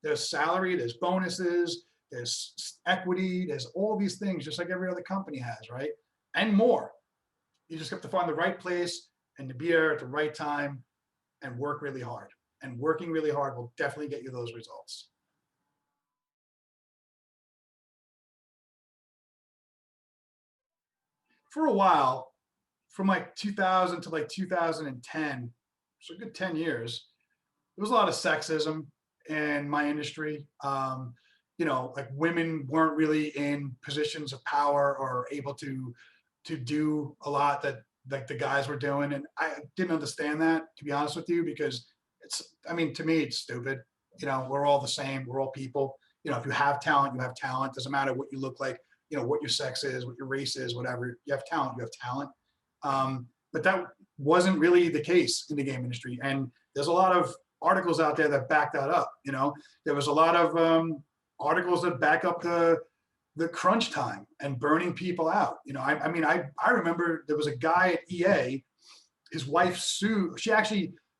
There's salary, there's bonuses, there's equity, there's all these things, just like every other company has, right? And more. You just have to find the right place and to be there at the right time and work really hard. And working really hard will definitely get you those results. For a while, from like 2000 to like 2010, so a good 10 years, there was a lot of sexism in my industry. Like women weren't really in positions of power or able to do a lot that like the guys were doing. And I didn't understand that, to be honest with you, because to me, it's stupid. We're all the same. We're all people. If you have talent, you have talent. Doesn't matter what you look like, what your sex is, what your race is, whatever. You have talent, you have talent. But that wasn't really the case in the game industry. And there's a lot of articles out there that back that up. There was a lot of articles that back up the crunch time and burning people out. I remember there was a guy at EA, his wife sued.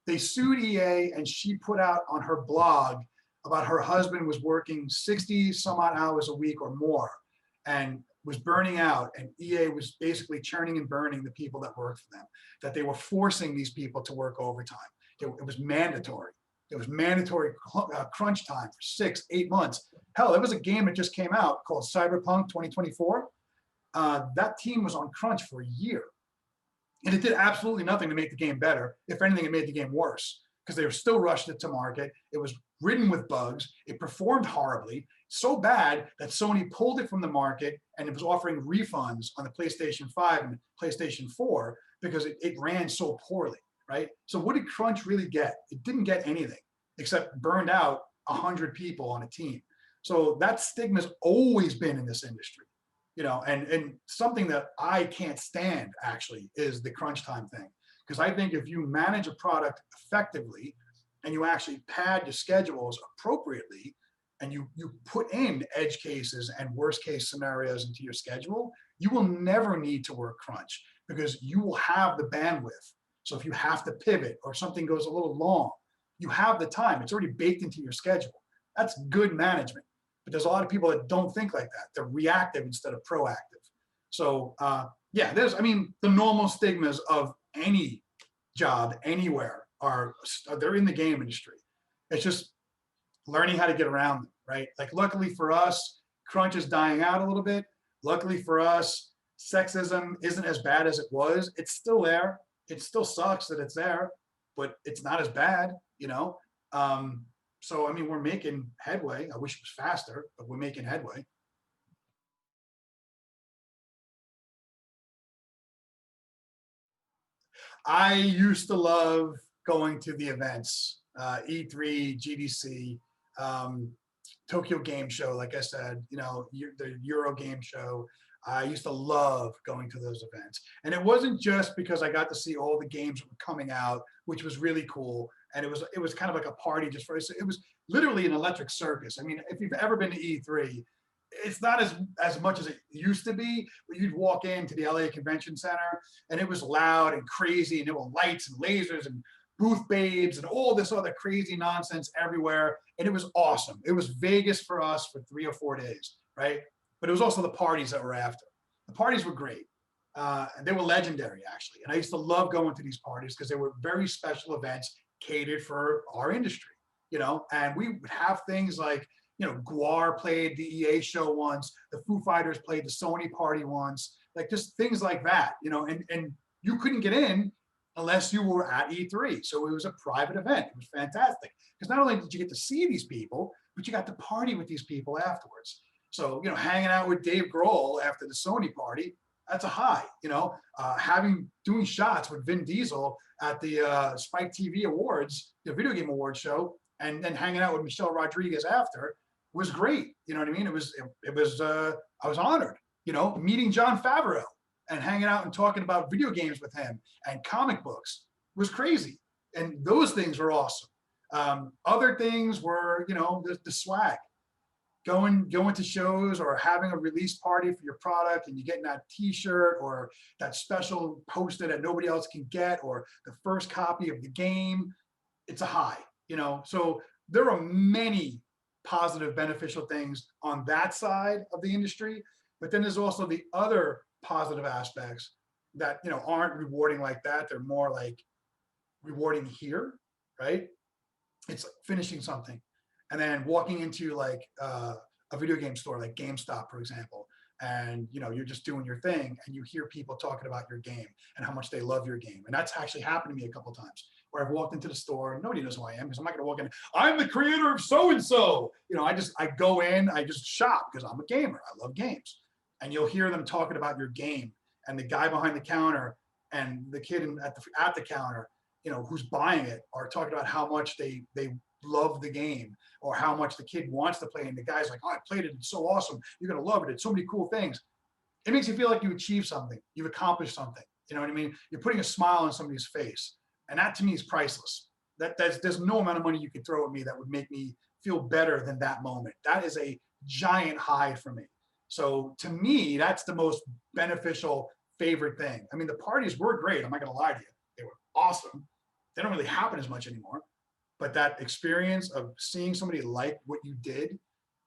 They sued EA, and she put out on her blog about her husband was working 60 some odd hours a week or more and was burning out. And EA was basically churning and burning the people that worked for them, that they were forcing these people to work overtime. It was mandatory. It was mandatory crunch time for 6-8 months. Hell, there was a game that just came out called Cyberpunk 2024. That team was on crunch for a year. And it did absolutely nothing to make the game better. If anything, it made the game worse, because they were still rushed it to market. It was ridden with bugs. It performed horribly, so bad that Sony pulled it from the market, and it was offering refunds on the PlayStation 5 and PlayStation 4 because it ran so poorly, right? So what did crunch really get? It didn't get anything except burned out 100 people on a team. So that stigma's always been in this industry. And something that I can't stand actually is the crunch time thing. Because I think if you manage a product effectively and you actually pad your schedules appropriately and you put in edge cases and worst case scenarios into your schedule, you will never need to work crunch because you will have the bandwidth. So if you have to pivot or something goes a little long, you have the time. It's already baked into your schedule. That's good management. But there's a lot of people that don't think like that. They're reactive instead of proactive. So the normal stigmas of any job anywhere they're in the game industry. It's just learning how to get around them, right? Like luckily for us, crunch is dying out a little bit. Luckily for us, sexism isn't as bad as it was. It's still there. It still sucks that it's there, but it's not as bad, So, we're making headway. I wish it was faster, but we're making headway. I used to love going to the events, E3, GDC. Tokyo Game Show, like I said, the Euro Game Show. I used to love going to those events. And it wasn't just because I got to see all the games that were coming out, which was really cool. And it was kind of like a party just for us. It was literally an electric circus. I mean, if you've ever been to E3, it's not as much as it used to be, but you'd walk into the LA Convention Center and it was loud and crazy, and there were lights and lasers and booth babes and all this other crazy nonsense everywhere. And it was awesome. It was Vegas for us for 3 or 4 days, right? But it was also the parties that were after. The parties were great. And they were legendary, actually. And I used to love going to these parties because they were very special events catered for our industry, and we would have things like, Guar played the EA show once, the Foo Fighters played the Sony party once, like just things like that, and you couldn't get in unless you were at E3. So it was a private event. It was fantastic because not only did you get to see these people, but you got to party with these people afterwards. So, hanging out with Dave Grohl after the Sony party, that's a high, doing shots with Vin Diesel at the Spike TV Awards, the video game awards show, and then hanging out with Michelle Rodriguez after was great. You know what I mean? I was honored, meeting Jon Favreau and hanging out and talking about video games with him and comic books was crazy. And those things were awesome. Other things were, the swag. Going to shows or having a release party for your product and you getting that t-shirt or that special poster that nobody else can get or the first copy of the game, it's a high, So there are many positive, beneficial things on that side of the industry. But then there's also the other positive aspects that, aren't rewarding like that. They're more like rewarding here, right? It's like finishing something. And then walking into like a video game store, like GameStop, for example, and you're just doing your thing, and you hear people talking about your game and how much they love your game. And that's actually happened to me a couple of times, where I've walked into the store and nobody knows who I am because I'm not going to walk in. I'm the creator of so and so. I go in, I just shop because I'm a gamer. I love games, and you'll hear them talking about your game, and the guy behind the counter and the kid at the counter, who's buying it, are talking about how much they love the game or how much the kid wants to play. And the guy's like, oh, I played it. It's so awesome. You're going to love it. It's so many cool things. It makes you feel like you achieved something. You've accomplished something. You know what I mean? You're putting a smile on somebody's face. And that to me is priceless. There's no amount of money you could throw at me that would make me feel better than that moment. That is a giant high for me. So to me, that's the most beneficial favorite thing. I mean, the parties were great. I'm not going to lie to you. They were awesome. They don't really happen as much anymore. But that experience of seeing somebody like what you did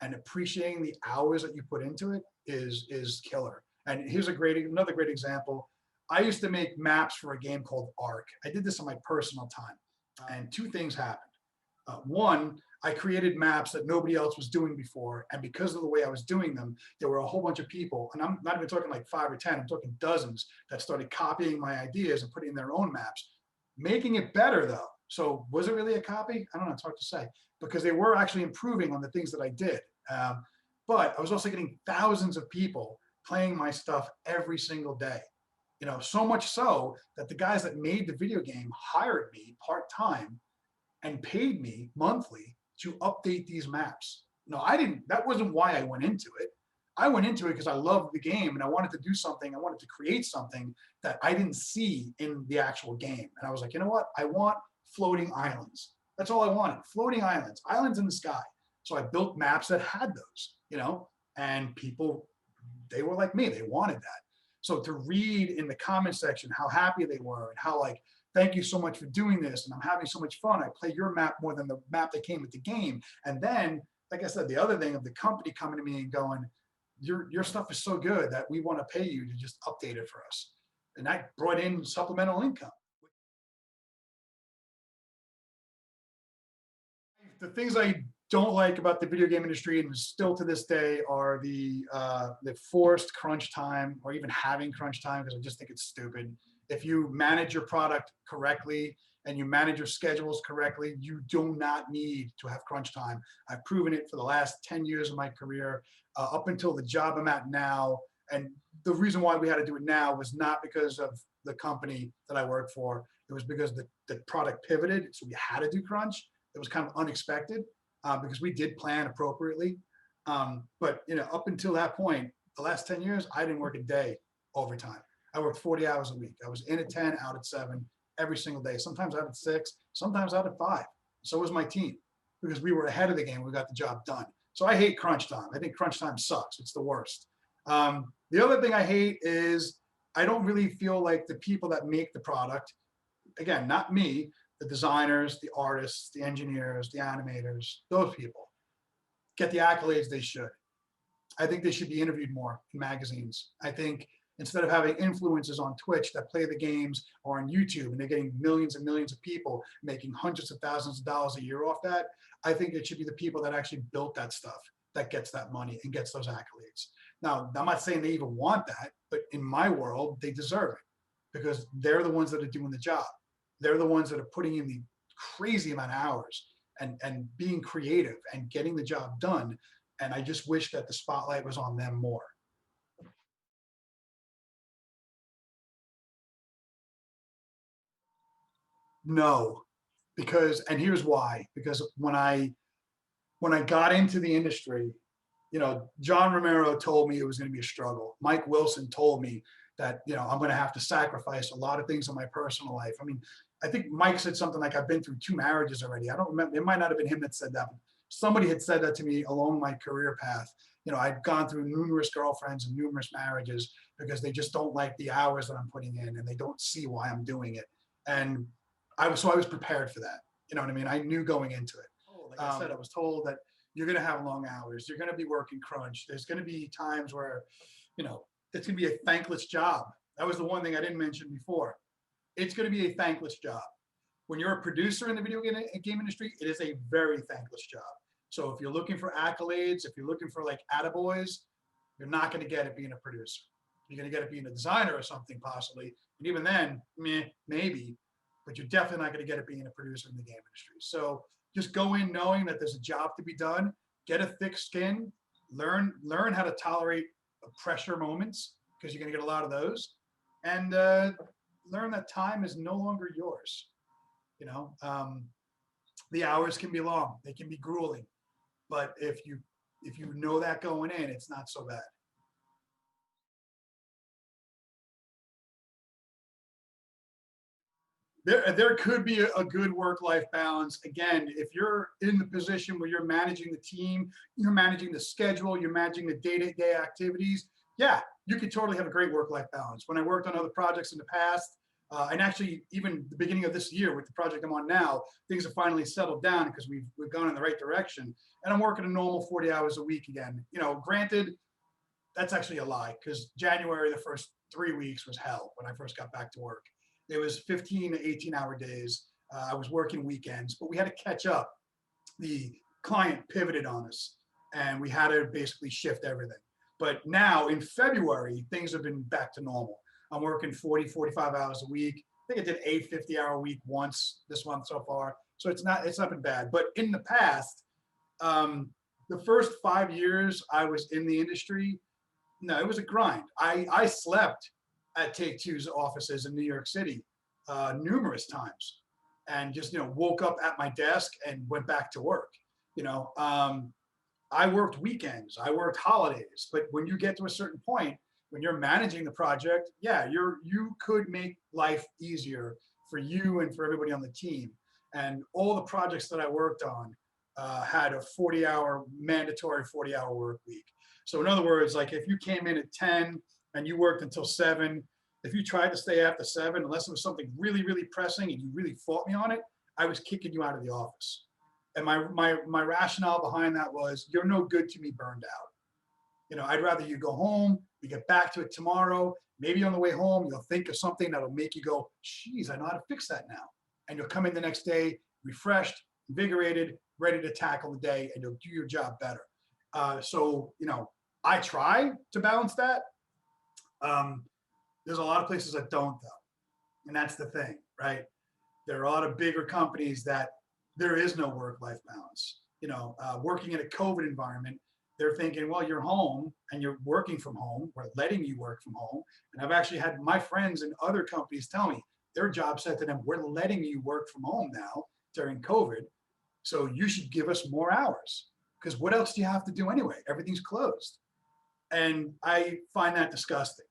and appreciating the hours that you put into it is killer. And here's another great example. I used to make maps for a game called Ark. I did this on my personal time, and two things happened. One, I created maps that nobody else was doing before, and because of the way I was doing them, there were a whole bunch of people, and I'm not even talking like 5 or 10, I'm talking dozens, that started copying my ideas and putting in their own maps, making it better though. So was it really a copy? I don't know, it's hard to say, because they were actually improving on the things that I did. But I was also getting thousands of people playing my stuff every single day. So much so that the guys that made the video game hired me part-time and paid me monthly to update these maps. No, that wasn't why I went into it. I went into it because I loved the game and I wanted to do something. I wanted to create something that I didn't see in the actual game. And I was like, you know what? I want floating islands. That's all I wanted. Floating islands in the sky. So I built maps that had those, and people, they were like me, they wanted that. So to read in the comment section how happy they were and how like, thank you so much for doing this, and I'm having so much fun. I play your map more than the map that came with the game. And then, like I said, the other thing of the company coming to me and going, your stuff is so good that we want to pay you to just update it for us. And that brought in supplemental income. The things I don't like about the video game industry, and still to this day, are the forced crunch time, or even having crunch time, because I just think it's stupid. If you manage your product correctly and you manage your schedules correctly, you do not need to have crunch time. I've proven it for the last 10 years of my career, up until the job I'm at now. And the reason why we had to do it now was not because of the company that I work for. It was because the product pivoted, so we had to do crunch. It was kind of unexpected. because we did plan appropriately. But up until that point, the last 10 years, I didn't work a day overtime. I worked 40 hours a week. I was in at 10, out at 7 every single day. Sometimes out at 6, sometimes out at 5. So was my team, because we were ahead of the game. We got the job done. So I hate crunch time. I think crunch time sucks. It's the worst. The other thing I hate is I don't really feel like the people that make the product, again, not me, the designers, the artists, the engineers, the animators, those people get the accolades they should. I think they should be interviewed more in magazines. I think instead of having influencers on Twitch that play the games or on YouTube and they're getting millions and millions of people making hundreds of thousands of dollars a year off that, I think it should be the people that actually built that stuff that gets that money and gets those accolades. Now, I'm not saying they even want that, but in my world, they deserve it because they're the ones that are doing the job. They're the ones that are putting in the crazy amount of hours and being creative and getting the job done. And I just wish that the spotlight was on them more. No, because, and here's why, because when I got into the industry, John Romero told me it was going to be a struggle. Mike Wilson told me that, I'm going to have to sacrifice a lot of things in my personal life. I mean, I think Mike said something like, I've been through 2 marriages already. I don't remember. It might not have been him that said that, but somebody had said that to me along my career path. I'd gone through numerous girlfriends and numerous marriages because they just don't like the hours that I'm putting in and they don't see why I'm doing it. And so I was prepared for that. You know what I mean? I knew going into it. Like I said, I was told that you're going to have long hours. You're going to be working crunch. There's going to be times where, it's going to be a thankless job. That was the one thing I didn't mention before. It's going to be a thankless job. When you're a producer in the video game industry, it is a very thankless job. So if you're looking for accolades, if you're looking for like attaboys, you're not going to get it being a producer. You're going to get it being a designer or something possibly. And even then, maybe, but you're definitely not going to get it being a producer in the game industry. So just go in knowing that there's a job to be done, get a thick skin, learn how to tolerate pressure moments, because you're going to get a lot of those, and learn that time is no longer yours. The hours can be long, they can be grueling, but if you know that going in, it's not so bad. There could be a good work-life balance. Again, if you're in the position where you're managing the team, you're managing the schedule, you're managing the day-to-day activities, yeah, you could totally have a great work-life balance. When I worked on other projects in the past, and actually even the beginning of this year with the project I'm on now, things have finally settled down because we've gone in the right direction. And I'm working a normal 40 hours a week again. Granted, that's actually a lie, because January, the first 3 weeks was hell when I first got back to work. It was 15 to 18-hour days. I was working weekends, but we had to catch up. The client pivoted on us, and we had to basically shift everything. But now in February, things have been back to normal. I'm working 40, 45 hours a week. I think I did 8 50-hour week once this month so far. So it's not been bad. But in the past, the first 5 years I was in the industry, no, it was a grind. I slept at Take-Two's offices in New York City numerous times, and just woke up at my desk and went back to work. I worked weekends, I worked holidays, but when you get to a certain point, when you're managing the project, yeah, you could make life easier for you and for everybody on the team. And all the projects that I worked on had a 40-hour mandatory 40-hour work week. So in other words, like if you came in at 10 and you worked until 7, if you tried to stay after 7, unless it was something really, really pressing and you really fought me on it, I was kicking you out of the office. And my rationale behind that was, you're no good to me burned out. I'd rather you go home, we get back to it tomorrow. Maybe on the way home, you'll think of something that'll make you go, geez, I know how to fix that now. And you'll come in the next day, refreshed, invigorated, ready to tackle the day, and you'll do your job better. So, I try to balance that. There's a lot of places that don't, though. And that's the thing, right? There are a lot of bigger companies that there is no work-life balance. Working in a COVID environment, they're thinking, well, you're home and you're working from home. We're letting you work from home. And I've actually had my friends in other companies tell me their job said to them, we're letting you work from home now during COVID. So you should give us more hours because what else do you have to do anyway? Everything's closed. And I find that disgusting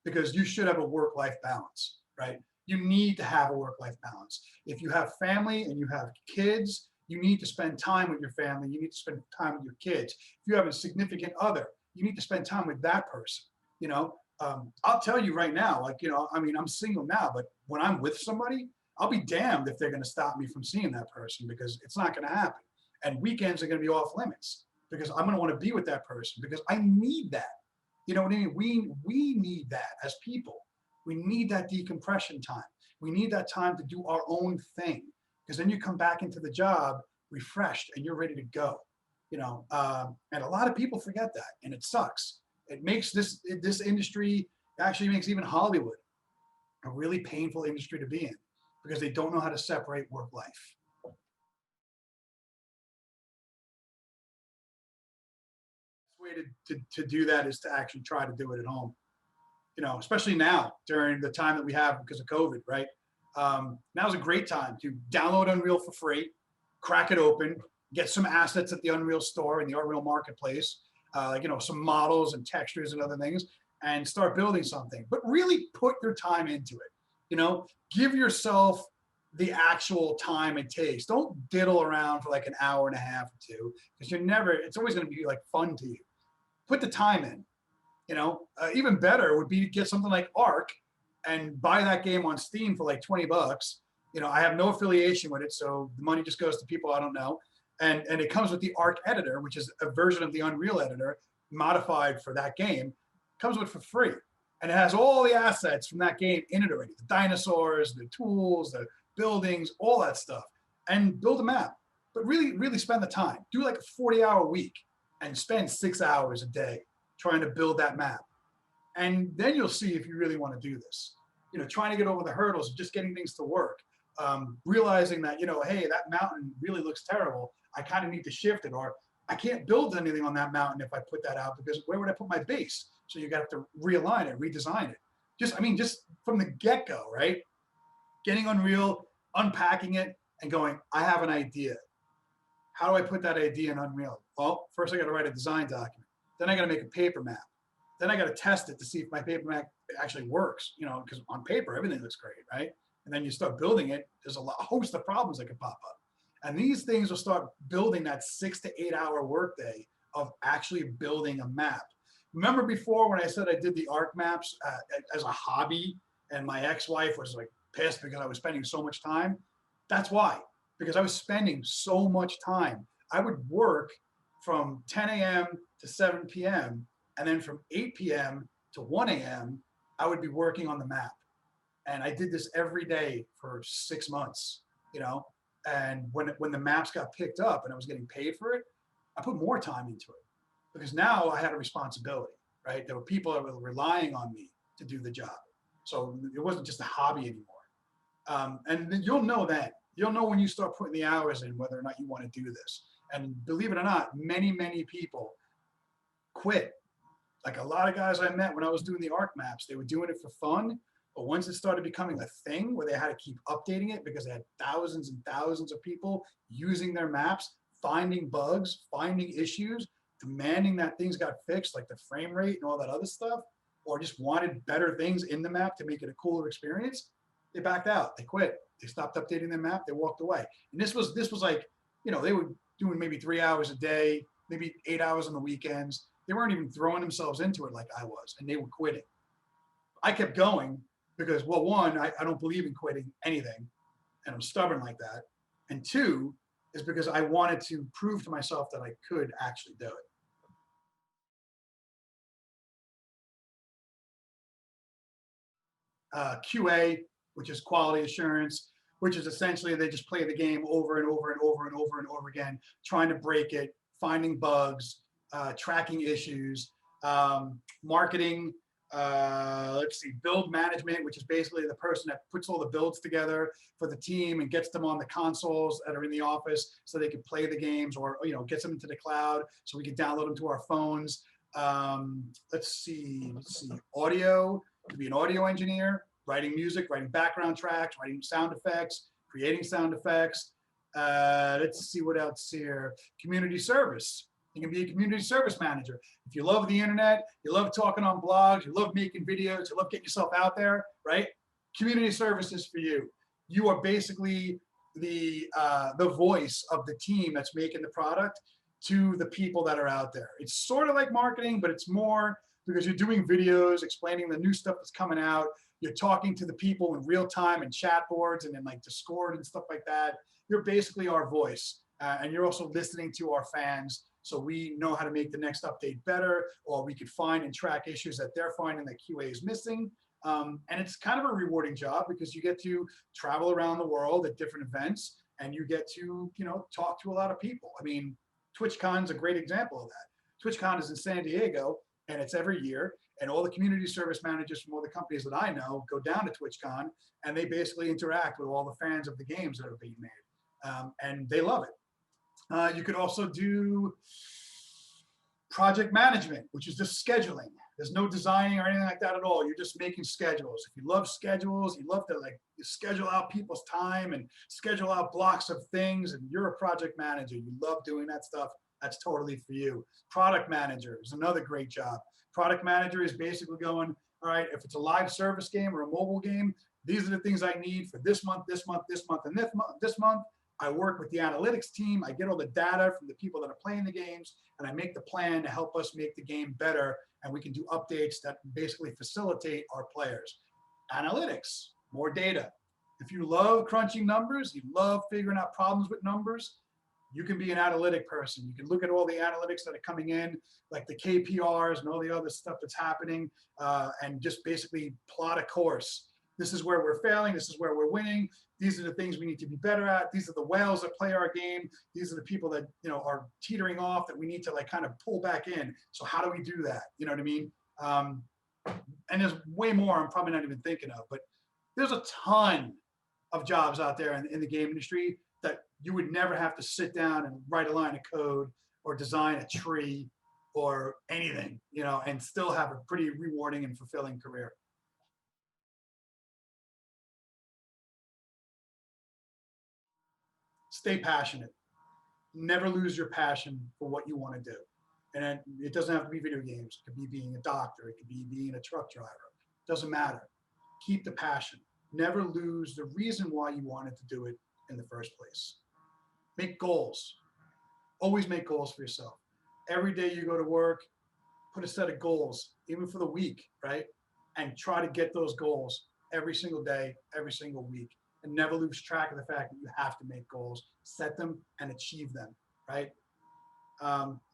because you should have a work-life balance, right? You need to have a work-life balance. If you have family and you have kids, you need to spend time with your family. You need to spend time with your kids. If you have a significant other, you need to spend time with that person. You know, I'll tell you right now, like, you know, I mean, I'm single now, but when I'm with somebody, I'll be damned if they're going to stop me from seeing that person because it's not going to happen. And weekends are going to be off limits because I'm going to want to be with that person because I need that. You know what I mean? We need that as people. We need that decompression time. We need that time to do our own thing because then you come back into the job refreshed and you're ready to go. You know, and a lot of people forget that, and it sucks. It makes this industry, actually makes even Hollywood a really painful industry to be in because they don't know how to separate work life. The way to do that is to actually try to do it at home. You know, especially now during the time that we have because of COVID, right? Now's a great time to download Unreal for free, crack it open, get some assets at the Unreal store and the Unreal marketplace, like, you know, some models and textures and other things, and start building something. But really put your time into it. You know, give yourself the actual time it takes. Don't diddle around for like an hour and a half or two because you're never. It's always going to be like fun to you. Put the time in. You know, even better would be to get something like Arc and buy that game on Steam for like 20 bucks. You know, I have no affiliation with it, so the money just goes to people I don't know. And it comes with the Arc editor, which is a version of the Unreal editor modified for that game. It comes with it for free. And it has all the assets from that game in it already. The dinosaurs, the tools, the buildings, all that stuff. And build a map. But really, really spend the time. Do like a 40-hour week and spend 6 hours a day trying to build that map. And then you'll see if you really want to do this. You know, trying to get over the hurdles of just getting things to work. Realizing that, you know, hey, that mountain really looks terrible. I kind of need to shift it, or I can't build anything on that mountain if I put that out because where would I put my base? So you got to realign it, redesign it. Just from the get-go, right? Getting Unreal, unpacking it, and going, I have an idea. How do I put that idea in Unreal? Well, first I got to write a design document. Then I got to make a paper map. Then I got to test it to see if my paper map actually works, you know, because on paper, everything looks great, right? And then you start building it, there's a host of problems that could pop up. And these things will start building that 6 to 8 hour workday of actually building a map. Remember before when I said I did the ARC maps as a hobby and my ex-wife was like pissed because I was spending so much time? That's why, because I was spending so much time. I would work from 10 a.m. to 7 p.m. and then from 8 p.m. to 1 a.m. I would be working on the map. And I did this every day for 6 months, you know, and when the maps got picked up and I was getting paid for it, I put more time into it because now I had a responsibility, right? There were people that were relying on me to do the job. So it wasn't just a hobby anymore. And you'll know that. You'll know when you start putting the hours in whether or not you want to do this. And believe it or not, many, many people quit. Like a lot of guys I met when I was doing the ARC maps, they were doing it for fun. But once it started becoming a thing where they had to keep updating it because they had thousands and thousands of people using their maps, finding bugs, finding issues, demanding that things got fixed, like the frame rate and all that other stuff, or just wanted better things in the map to make it a cooler experience, they backed out. They quit. They stopped updating their map. They walked away. And this was like, you know, they were doing maybe 3 hours a day, maybe 8 hours on the weekends. They weren't even throwing themselves into it like I was, and they were quitting. I kept going because, well, one, I don't believe in quitting anything, and I'm stubborn like that. And two, is because I wanted to prove to myself that I could actually do it. QA, which is quality assurance, which is essentially they just play the game over and over and over and over and over again, trying to break it, finding bugs, tracking issues, marketing, let's see, build management, which is basically the person that puts all the builds together for the team and gets them on the consoles that are in the office so they can play the games, or, you know, gets them into the cloud so we can download them to our phones. Let's see, audio, to be an audio engineer, writing music, writing background tracks, writing sound effects, creating sound effects, Let's see what else here. Community service. You can be a community service manager. If you love the internet, you love talking on blogs, you love making videos, you love getting yourself out there, right? Community service is for you. You are basically the voice of the team that's making the product to the people that are out there. It's sort of like marketing, but it's more because you're doing videos explaining the new stuff that's coming out. You're talking to the people in real time and chat boards and in like Discord and stuff like that. You're basically our voice. And you're also listening to our fans, so we know how to make the next update better, or we could find and track issues that they're finding that QA is missing. And it's kind of a rewarding job because you get to travel around the world at different events, and you get to, you know, talk to a lot of people. I mean, TwitchCon is a great example of that. TwitchCon is in San Diego, and it's every year. And all the community service managers from all the companies that I know go down to TwitchCon, and they basically interact with all the fans of the games that are being made, and they love it. You could also do project management, which is just scheduling. There's no designing or anything like that at all. You're just making schedules. If you love schedules, you love to like schedule out people's time and schedule out blocks of things, and you're a project manager, you love doing that stuff, that's totally for you. Product manager is another great job. Product manager is basically going, all right, if it's a live service game or a mobile game, these are the things I need for this month, this month, this month, and this month. I work with the analytics team. I get all the data from the people that are playing the games, and I make the plan to help us make the game better. And we can do updates that basically facilitate our players. Analytics, more data. If you love crunching numbers, you love figuring out problems with numbers, you can be an analytic person. You can look at all the analytics that are coming in, like the KPRs and all the other stuff that's happening, and just basically plot a course. This is where we're failing. This is where we're winning. These are the things we need to be better at. These are the whales that play our game. These are the people that, you know, are teetering off that we need to like kind of pull back in. So how do we do that? You know what I mean? And there's way more I'm probably not even thinking of, but there's a ton of jobs out there in the game industry that you would never have to sit down and write a line of code or design a tree or anything, you know, and still have a pretty rewarding and fulfilling career. Stay passionate. Never lose your passion for what you want to do. And it doesn't have to be video games. It could be being a doctor. It could be being a truck driver. It doesn't matter. Keep the passion. Never lose the reason why you wanted to do it in the first place. Make goals. Always make goals for yourself. Every day you go to work, put a set of goals, even for the week, right? And try to get those goals every single day, every single week. And never lose track of the fact that you have to make goals, set them and achieve them, right?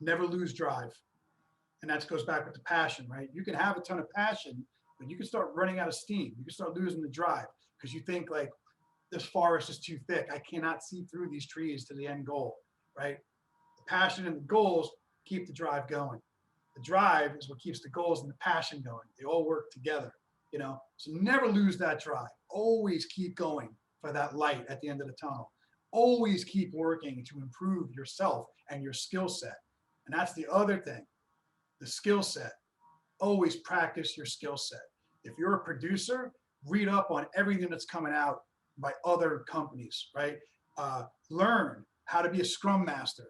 Never lose drive. And that goes back with the passion, right? You can have a ton of passion, but you can start running out of steam. You can start losing the drive because you think like, this forest is too thick. I cannot see through these trees to the end goal, right? The passion and the goals keep the drive going. The drive is what keeps the goals and the passion going. They all work together, you know? So never lose that drive. Always keep going for that light at the end of the tunnel. Always keep working to improve yourself and your skill set. And that's the other thing, the skill set. Always practice your skill set. If you're a producer, read up on everything that's coming out by other companies, right? Learn how to be a scrum master,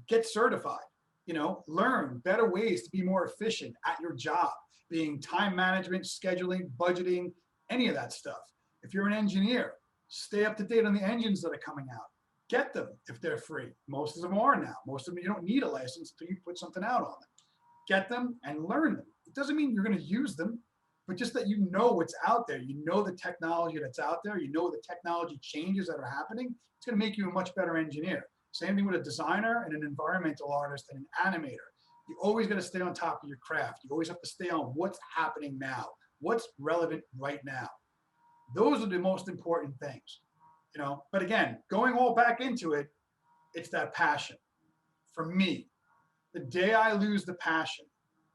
get certified, you know, learn better ways to be more efficient at your job, being time management, scheduling, budgeting, any of that stuff. If you're an engineer, stay up to date on the engines that are coming out. Get them if they're free. Most of them are now. Most of them, you don't need a license until you put something out on them. Get them and learn them. It doesn't mean you're going to use them, but just that you know what's out there. You know the technology that's out there. You know the technology changes that are happening. It's going to make you a much better engineer. Same thing with a designer and an environmental artist and an animator. You always got to stay on top of your craft. You always have to stay on what's happening now, what's relevant right now. Those are the most important things, you know. But again, going all back into it, it's that passion. For me, the day I lose the passion,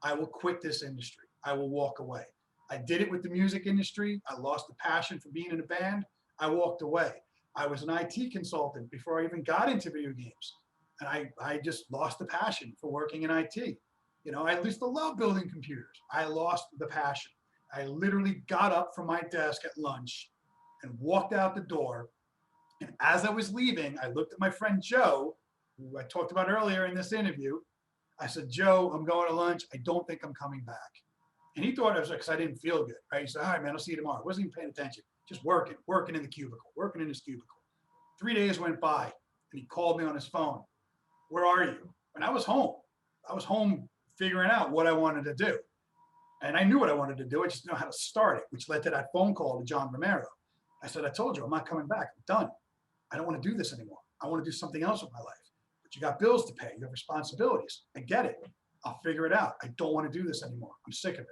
I will quit this industry. I will walk away. I did it with the music industry. I lost the passion for being in a band. I walked away. I was an IT consultant before I even got into video games. And I just lost the passion for working in IT. You know, I used to love building computers. I lost the passion. I literally got up from my desk at lunch and walked out the door And as I was leaving, I looked at my friend Joe, who I talked about earlier in this interview. I said, Joe, I'm going to lunch. I don't think I'm coming back. And he thought I was like, because I didn't feel good, right? He said, all right, man, I'll see you tomorrow. I wasn't even paying attention, just working in the cubicle, working in his cubicle. 3 days went by and he called me on his phone. Where are you? And I was home. I was home figuring out what I wanted to do. And I knew what I wanted to do. I just didn't know how to start it, which led to that phone call to John Romero. I said, I told you, I'm not coming back. I'm done. I don't want to do this anymore. I want to do something else with my life. But you got bills to pay. You have responsibilities. I get it. I'll figure it out. I don't want to do this anymore. I'm sick of it.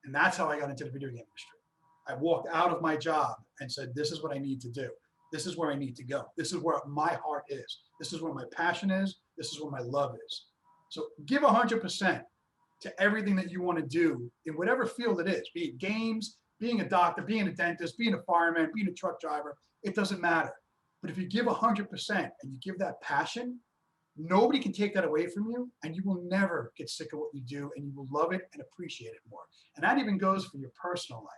And that's how I got into the video game industry. I walked out of my job and said, this is what I need to do. This is where I need to go. This is where my heart is. This is where my passion is. This is where my love is. So give 100% to everything that you want to do in whatever field it is, be it games, being a doctor, being a dentist, being a fireman, being a truck driver, it doesn't matter. But if you give 100% and you give that passion, nobody can take that away from you, and you will never get sick of what you do, and you will love it and appreciate it more. And that even goes for your personal life.